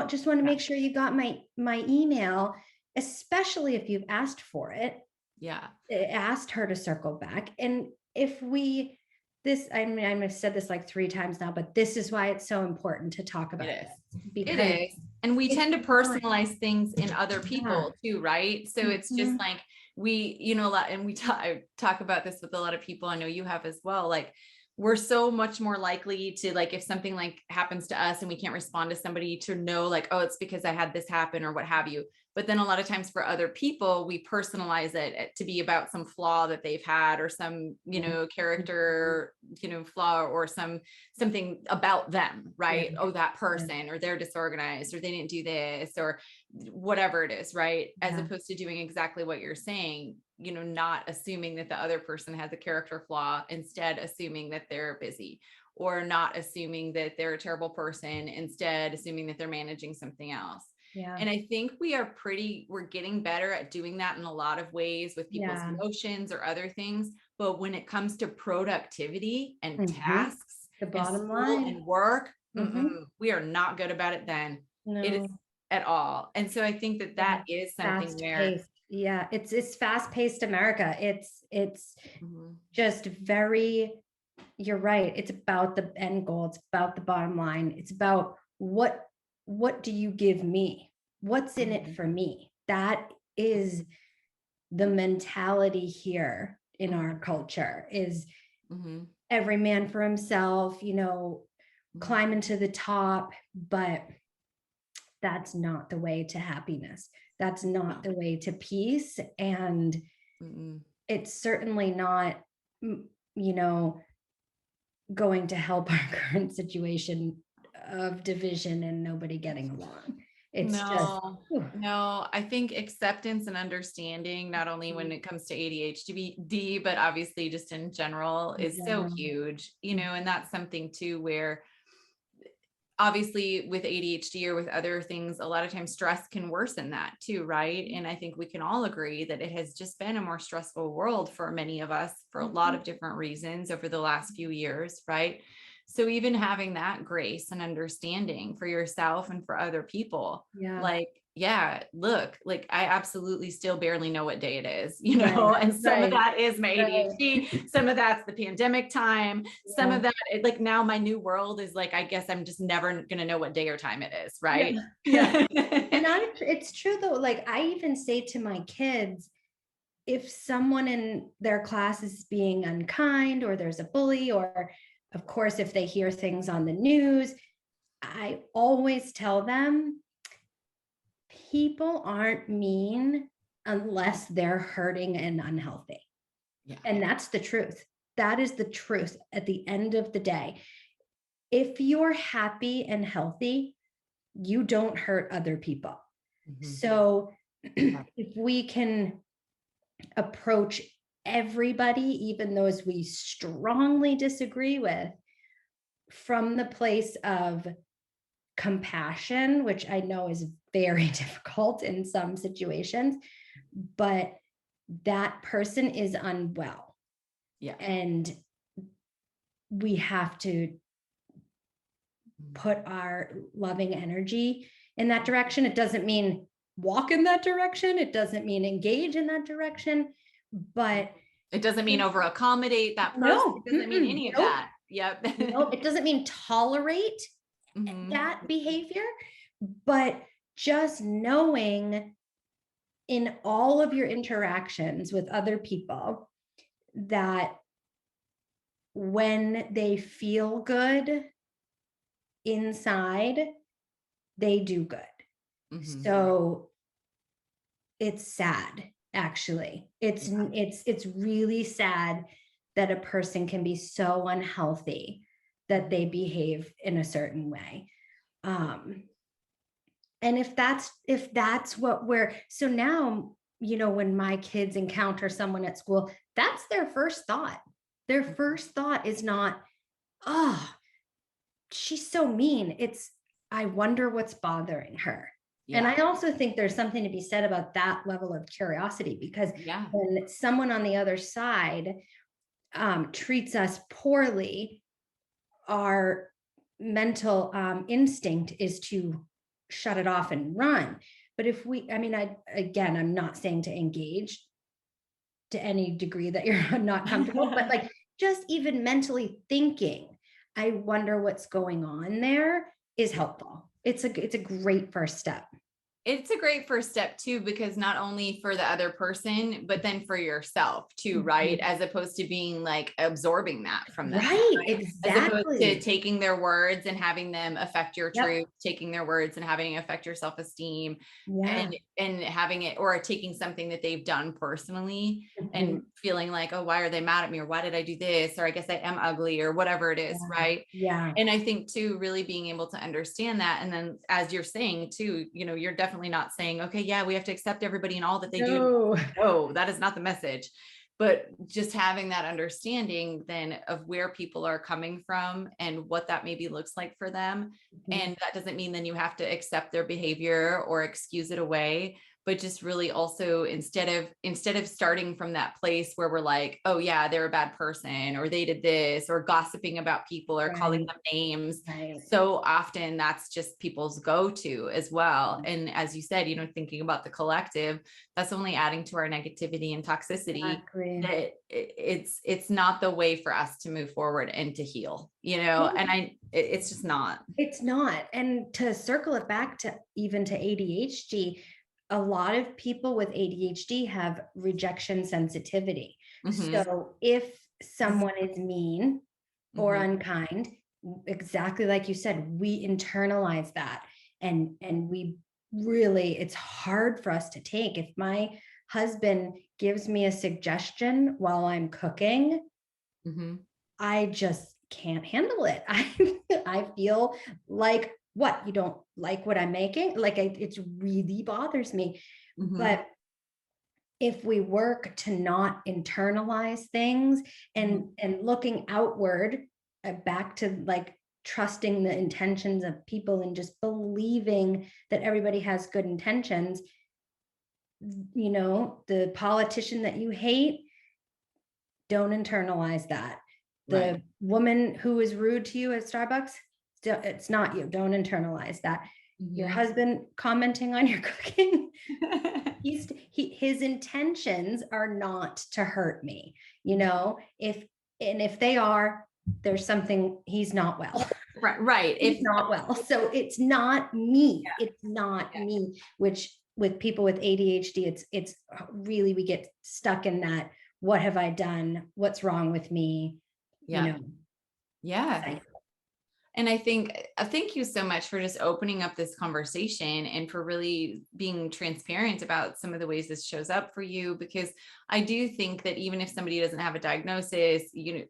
just want to make sure you got my email, especially if you've asked for it. Yeah. Asked her to circle back. And if I've said this like 3 times now, but this is why it's so important to talk about it. It is. And we tend to personalize things in other people too, right? So it's just like we, you know, a lot, and I talk about this with a lot of people. I know you have as well. Like, we're so much more likely to, like, if something like happens to us and we can't respond to somebody, to know like, oh, it's because I had this happen or what have you. But then a lot of times for other people, we personalize it to be about some flaw that they've had, or some, character, flaw, or something about them, right? Yeah. Oh, that person, or they're disorganized, or they didn't do this, or whatever it is, right? As Yeah. opposed to doing exactly what you're saying, not assuming that the other person has a character flaw, instead assuming that they're busy, or not assuming that they're a terrible person, instead assuming that they're managing something else. Yeah. And I think we're getting better at doing that in a lot of ways with people's Yeah. emotions or other things. But when it comes to productivity and Mhm. tasks The and bottom school line. and work, Mhm. we are not good about it then. It is No. at all. And so I think that Yeah. that is something Fast where, paced. Yeah, it's fast paced America. It's Mhm, just very, you're right. It's about the end goal. It's about the bottom line. It's about what do you give me? What's in it mhm, for me? That is the mentality here in our mhm, culture, is mhm, every man for himself, mhm, climbing to the top, but that's not the way to happiness. That's not no, the way to peace. And mm-mm, it's certainly not, mm, you know, going to help our current situation of division and nobody getting along. It's just, no. whew. No, I think acceptance and understanding, not only when it comes to ADHD, but obviously just in general, In is so general. huge, Mm. and that's something too, where obviously with ADHD or with other things, a lot of times stress can worsen that too, right? And I think we can all agree that it has just been a more stressful world for many of us for a lot Mhm. of different reasons over the last few years, right? So even having that grace and understanding for yourself and for other people, Yeah. like, yeah, look, like I absolutely still barely know what day it is, Right. and some of Right. that is my Right. ADHD, some of that's the pandemic time, some Yeah. of that, like now my new world is like, I guess I'm just never going to know what day or time it is, Yeah. right? Yeah. And it's true though. Like I even say to my kids, if someone in their class is being unkind or there's a bully, or of course, if they hear things on the news, I always tell them people aren't mean unless they're hurting and unhealthy. Yeah. And that's the truth. That is the truth at the end of the day. If you're happy and healthy, you don't hurt other people. Mhm. So Yeah. if we can approach everybody, even those we strongly disagree with, from the place of compassion, which I know is very difficult in some situations, but that person is unwell. Yeah. And we have to Mhm. put our loving energy in that direction. It doesn't mean walk in that direction, it doesn't mean engage in that direction, but It doesn't mean over accommodate that person. no, It doesn't mean any of nope, that. Yep. no, it doesn't mean tolerate Mhm. that behavior, but just knowing in all of your interactions with other people that when they feel good inside, they do good. Mhm. So it's sad, actually. It's really sad that a person can be so unhealthy that they behave in a certain way. Um, and if that's what we're, so now, when my kids encounter someone at school, that's their first thought. Their first thought is not, oh, she's so mean. It's, I wonder what's bothering her. And Yeah. I also think there's something to be said about that level of curiosity, because Yeah. when someone on the other side treats us poorly, our mental instinct is to shut it off and run. But if we, I mean, I'm not saying to engage to any degree that you're not comfortable, but like just even mentally thinking, I wonder what's going on there, is helpful. It's a great first step. It's a great first step too, because not only for the other person, but then for yourself too, right? Mhm. As opposed to being like absorbing that from them, Right, right? As opposed to exactly. taking their words and having them affect your Yep. truth, taking their words and having it affect your self-esteem, Yeah. and having it, or taking something that they've done personally and Mhm. feeling like, oh, why are they mad at me? Or why did I do this? Or I guess I am ugly, or whatever it is, Yeah. right? Yeah. And I think too, really being able to understand that. And then as you're saying too, you're definitely not saying, okay, yeah, we have to accept everybody and all that they do. No. No, that is not the message. But just having that understanding then of where people are coming from and what that maybe looks like for them. Mhm. And that doesn't mean then you have to accept their behavior or excuse it away, but just really also instead of starting from that place where we're like, oh yeah, they're a bad person or they did this, or gossiping about people or calling Right. them names. Right. So often that's just people's go-to as well. And as you said, thinking about the collective, that's only adding to our negativity and toxicity, Exactly. that it's not the way for us to move forward and to heal, and it's just not. It's not. And to circle it back to even to ADHD, a lot of people with ADHD have rejection sensitivity. Hmm. So if someone is mean or Hmm. unkind, exactly like you said, we internalize that, and we really, it's hard for us to take. If my husband gives me a suggestion while I'm cooking, Hmm. I just can't handle it. I feel like, what, you don't like what I'm making? Like, it really bothers me. Hmm. But if we work to not internalize things, Hmm. and looking outward, back to like trusting the intentions of people and just believing that everybody has good intentions, the politician that you hate, don't internalize that. Right. The woman who is rude to you at Starbucks, it's not you. Don't internalize that. Your Hmm. husband commenting on your cooking, his intentions are not to hurt me. If they are, there's something, he's not well. Right. Right. He's If not well. So it's not me. yeah, It's not yeah, me, which with people with ADHD, it's really, we get stuck in that, what have I done? What's wrong with me? You yeah, know, yeah. cycle. And I think, thank you so much for just opening up this conversation and for really being transparent about some of the ways this shows up for you. Because I do think that even if somebody doesn't have a diagnosis,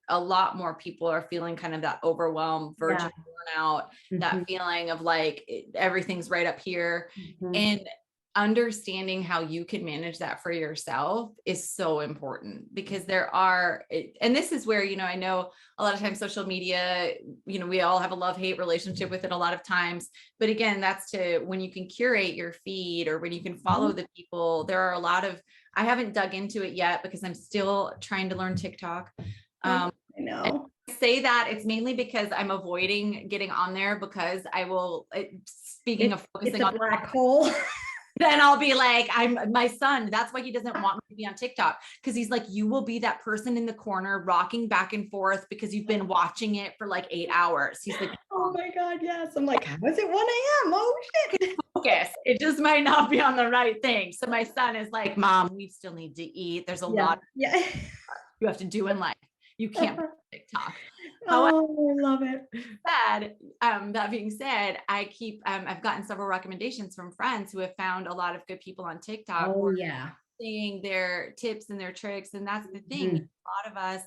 a lot more people are feeling kind of that overwhelm, verge Yeah. of burnout, Mhm, that feeling of like everything's right up here. mhm. And understanding how you can manage that for yourself is so important, because and this is where, I know a lot of times social media, we all have a love-hate relationship with it a lot of times. But again, that's to when you can curate your feed, or when you can follow the people. There are a lot of, I haven't dug into it yet because I'm still trying to learn TikTok. Oh, Um, I and know. I say that it's mainly because I'm avoiding getting on there, because speaking of It's focusing a on, black hole. then I'll be like, I'm my son. That's why he doesn't want me to be on TikTok. Cause he's like, you will be that person in the corner rocking back and forth because you've been watching it for like 8 hours. He's like, Oh my God, yes. I'm like, how is it 1 a.m.? Oh shit. focus. It just might not be on the right thing. So my son is like, Mom, we still need to eat. There's a Yeah. lot Yeah. you have to do in life. You can't be on TikTok. However, Oh, I love it. that being said, I've gotten several recommendations from friends who have found a lot of good people on TikTok who Oh are yeah. seeing their tips and their tricks. And that's the thing. Mhm. A lot of us,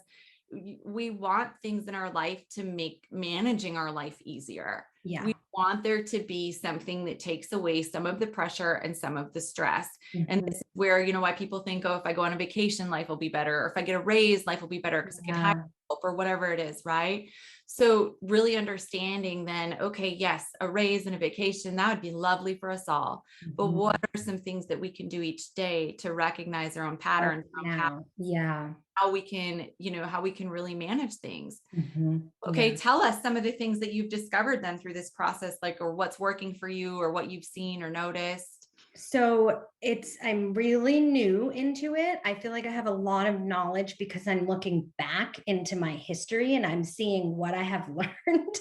we want things in our life to make managing our life easier. Yeah. We want there to be something that takes away some of the pressure and some of the stress. And Mhm. this is where, why people think, oh, if I go on a vacation, life will be better. Or if I get a raise, life will be better because I can hire Yeah. help or whatever it is. Right. So really understanding then, okay, yes, a raise and a vacation, that would be lovely for us all. But Mhm. what are some things that we can do each day to recognize our own Start patterns, now. Yeah. how we can, how we can really manage things? Mhm. Okay, Yeah. tell us some of the things that you've discovered then through this process, like, or what's working for you, or what you've seen or noticed. So I'm really new into it. I feel like I have a lot of knowledge because I'm looking back into my history and I'm seeing what I have learned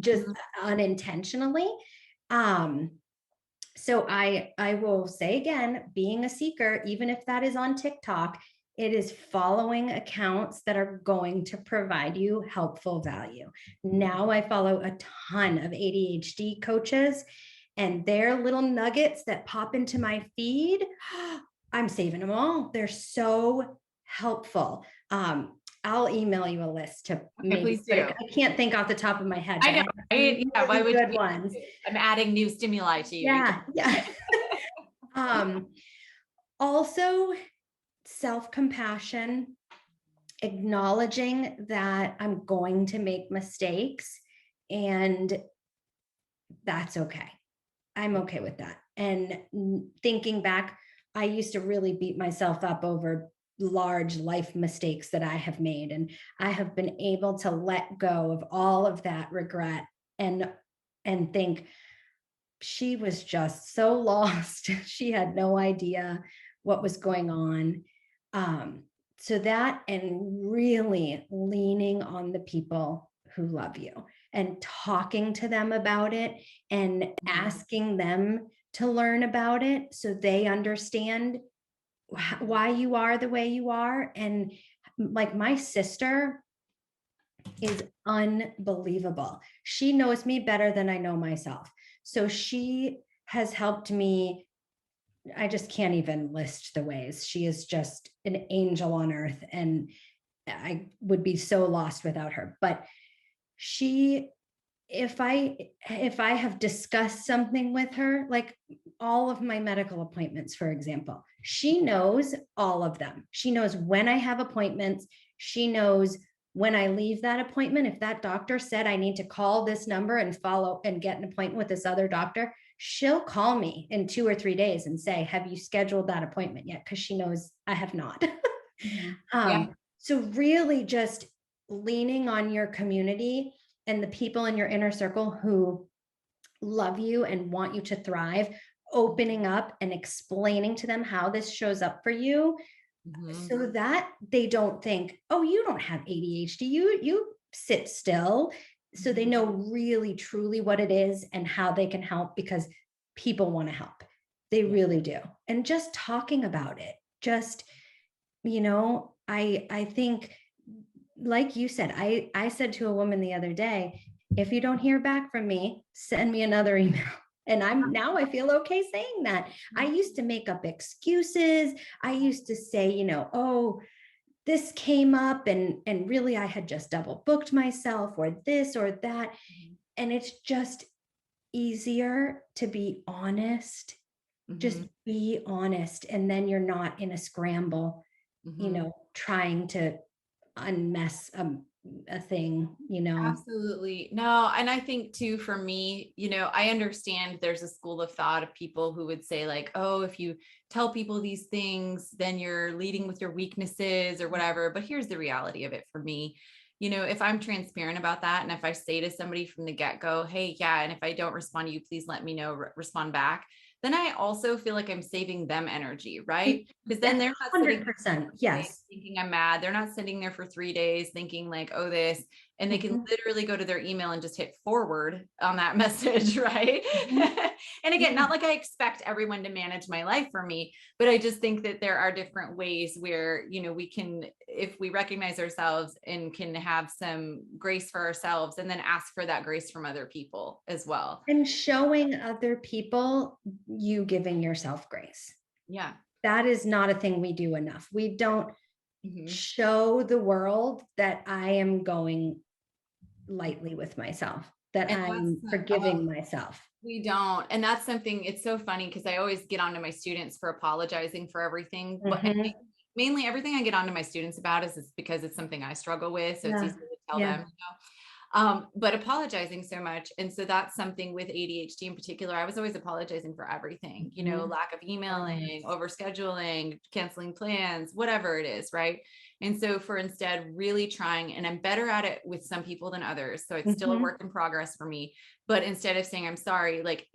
just Mhm. unintentionally. Um, So I will say again, being a seeker, even if that is on TikTok, it is following accounts that are going to provide you helpful value. Now I follow a ton of ADHD coaches, and their little nuggets that pop into my feed, I'm saving them all. They're so helpful. I'll email you a list to Okay, maybe, please but do. I can't think off the top of my head. I But I know, have right? some Yeah, why really would good you? ones. I'm adding new stimuli to you. Yeah, yeah. Also, self-compassion, acknowledging that I'm going to make mistakes, and that's okay. I'm okay with that. And thinking back, I used to really beat myself up over large life mistakes that I have made. And I have been able to let go of all of that regret and think she was just so lost. She had no idea what was going on. So that, and really leaning on the people who love you and talking to them about it and asking them to learn about it so they understand why you are the way you are. And like my sister is unbelievable. She knows me better than I know myself. So she has helped me. I just can't even list the ways. She is just an angel on earth, and I would be so lost without her. But she, if I have discussed something with her, like all of my medical appointments, for example, she knows all of them. She knows when I have appointments. She knows when I leave that appointment. If that doctor said I need to call this number and follow and get an appointment with this other doctor, she'll call me in 2 or 3 days and say, have you scheduled that appointment yet? Because she knows I have not. Yeah. So really just leaning on your community and the people in your inner circle who love you and want you to thrive, opening up and explaining to them how this shows up for you, so that they don't think, oh, you don't have ADHD, you sit still. So they know really truly what it is and how they can help, because people want to help. They really do. And just talking about it, just, I think, like you said, I said to a woman the other day, if you don't hear back from me, send me another email. And I feel okay saying that. I used to make up excuses. I used to say, oh, this came up and really I had just double booked myself, or this or that. And it's just easier to be honest. Just be honest. And then you're not in a scramble, trying to unmess a thing. Absolutely. No, and I think too, for me, I understand there's a school of thought of people who would say like, oh, if you tell people these things, then you're leading with your weaknesses or whatever. But here's the reality of it for me. If I'm transparent about that, and if I say to somebody from the get-go, hey, yeah, and if I don't respond to you, please let me know, respond back, then I also feel like I'm saving them energy, right? Because then they're not sitting 100%. Yes. thinking I'm mad. They're not sitting there for 3 days thinking like, oh, this, and they can literally go to their email and just hit forward on that message, right? And again, not like I expect everyone to manage my life for me, but I just think that there are different ways where, we can, if we recognize ourselves and can have some grace for ourselves, and then ask for that grace from other people as well. And showing other people you giving yourself grace. Yeah. That is not a thing we do enough. We don't show the world that I am going lightly with myself, that I'm forgiving myself. We don't. And that's something, it's so funny because I always get onto my students for apologizing for everything. But mainly everything I get onto my students about is because it's something I struggle with. So it's easy to tell them, but apologizing so much. And so that's something with ADHD in particular. I was always apologizing for everything, lack of emailing, overscheduling, canceling plans, whatever it is. Right. And so for instead really trying, and I'm better at it with some people than others. So it's still a work in progress for me, but instead of saying, I'm sorry, like,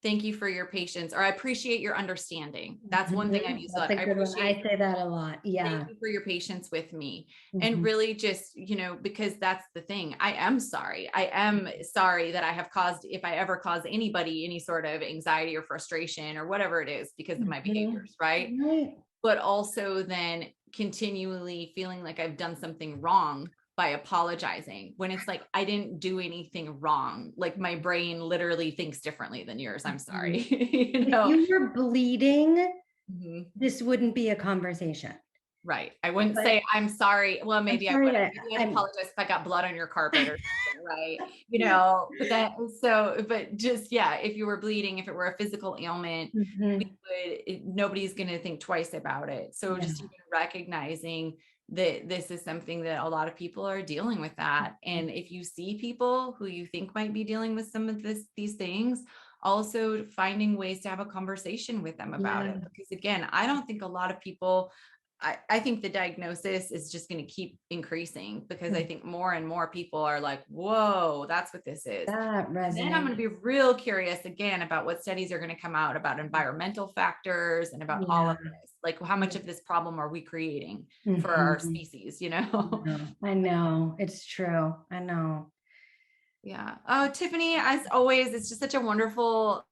Thank you for your patience, or I appreciate your understanding. That's one thing I've used a lot. That's a I good one. appreciate I say that a lot. Yeah. thank you for your patience with me. And Mhm. really just, because that's the thing. I am sorry. I am sorry that I have caused, if I ever cause anybody any sort of anxiety or frustration or whatever it is because of my Mhm. behaviors, right? Right. But also then continually feeling like I've done something wrong by apologizing when it's like, I didn't do anything wrong. Like my brain literally thinks differently than yours. I'm sorry. Mhm. If you were bleeding, Mhm. this wouldn't be a conversation. Right. I wouldn't But say I'm sorry. Well, I'm maybe I sorry would. that Maybe I'd I'm apologize if I got blood on your carpet or something, right? But but just, yeah, if you were bleeding, if it were a physical ailment, Mhm. nobody's going to think twice about it. So just even Yeah. recognizing that this is something that a lot of people are dealing with that. And if you see people who you think might be dealing with some of these things, also finding ways to have a conversation with them about it. Yeah. Because again, I don't think a lot of people, I think the diagnosis is just going to keep increasing because I think more and more people are like, whoa, that's what this is. That And then I'm going resonates. to be real curious again about what studies are going to come out about environmental factors and about all Yeah. of this. Like, how much of this problem are we creating for our Mhm. species, I know. It's true. I know. Yeah. Oh, Tiffany, as always, it's just such a wonderful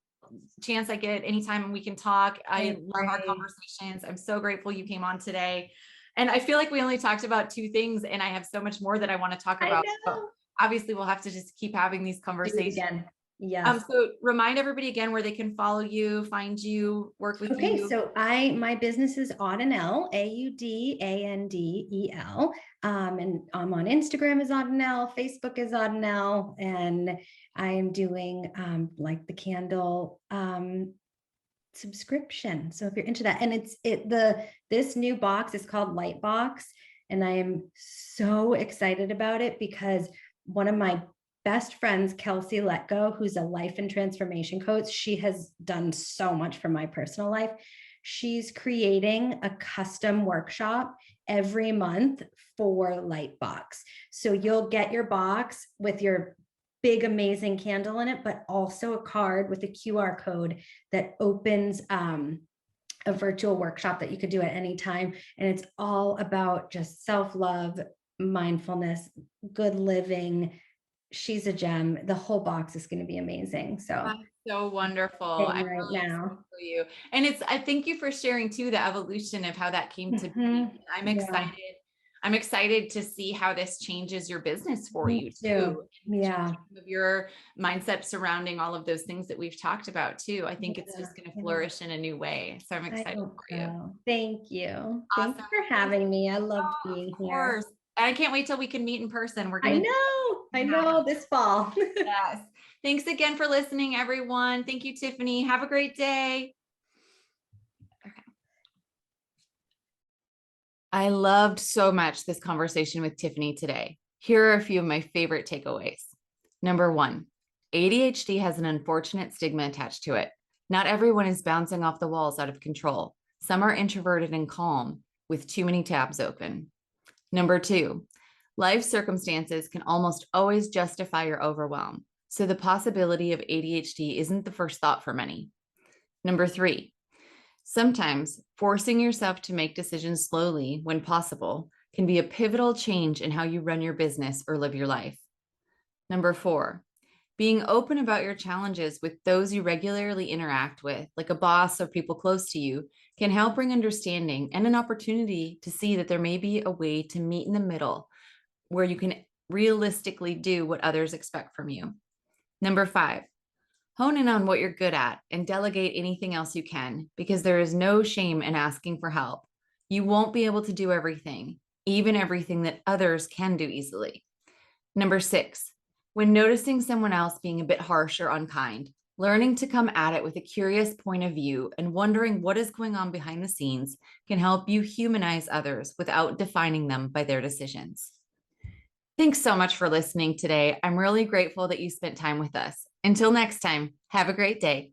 chance I get anytime we can talk. I I love our agree. conversations. I'm so grateful you came on today. And I feel like we only talked about two things, and I have so much more that I want to talk I about. So know. obviously, we'll have to just keep having these Do it conversations. again. Yes. So remind everybody again where they can follow you, find you, work with Okay, you. so my business is Aud and L, AUDANDEL. And I'm on Instagram as Aud and L, Facebook is Aud and L, and I am doing like the candle subscription. So if you're into that, and this new box is called Light Box, and I am so excited about it because one of my best friends, Kelsey Letgo, who's a life and transformation coach, she has done so much for my personal life. She's creating a custom workshop every month for Lightbox. So you'll get your box with your big, amazing candle in it, but also a card with a QR code that opens a virtual workshop that you could do at any time. And it's all about just self-love, mindfulness, good living. She's a gem. The whole box is going to be amazing. So That's so wonderful. in I'm right really excited now. for you. And I thank you for sharing too the evolution of how that came to be. Mhm. I'm Yeah, excited. I'm excited to see how this changes your business for me you too. too. And Yeah. changing some of your mindset surrounding all of those things that we've talked about too. I think it's Yeah. just going to Yeah. flourish in a new way. So I'm I excited hope for you. so. Thank you. Thank Awesome. you for Thanks. having me. I loved Oh, being of here. course. And I can't wait till we can meet in person. We're I going to know. I happen. know this fall. Yes. Thanks again for listening, everyone. Thank you, Tiffany. Have a great day. Okay. I loved so much this conversation with Tiffany today. Here are a few of my favorite takeaways. Number one, ADHD has an unfortunate stigma attached to it. Not everyone is bouncing off the walls out of control. Some are introverted and calm with too many tabs open. Number two, life circumstances can almost always justify your overwhelm. So the possibility of ADHD isn't the first thought for many. Number three, sometimes forcing yourself to make decisions slowly when possible can be a pivotal change in how you run your business or live your life. Number four, being open about your challenges with those you regularly interact with, like a boss or people close to you, can help bring understanding and an opportunity to see that there may be a way to meet in the middle where you can realistically do what others expect from you. Number five, hone in on what you're good at and delegate anything else you can, because there is no shame in asking for help. You won't be able to do everything, even everything that others can do easily. Number six, when noticing someone else being a bit harsh or unkind, learning to come at it with a curious point of view and wondering what is going on behind the scenes can help you humanize others without defining them by their decisions. Thanks so much for listening today. I'm really grateful that you spent time with us. Until next time, have a great day.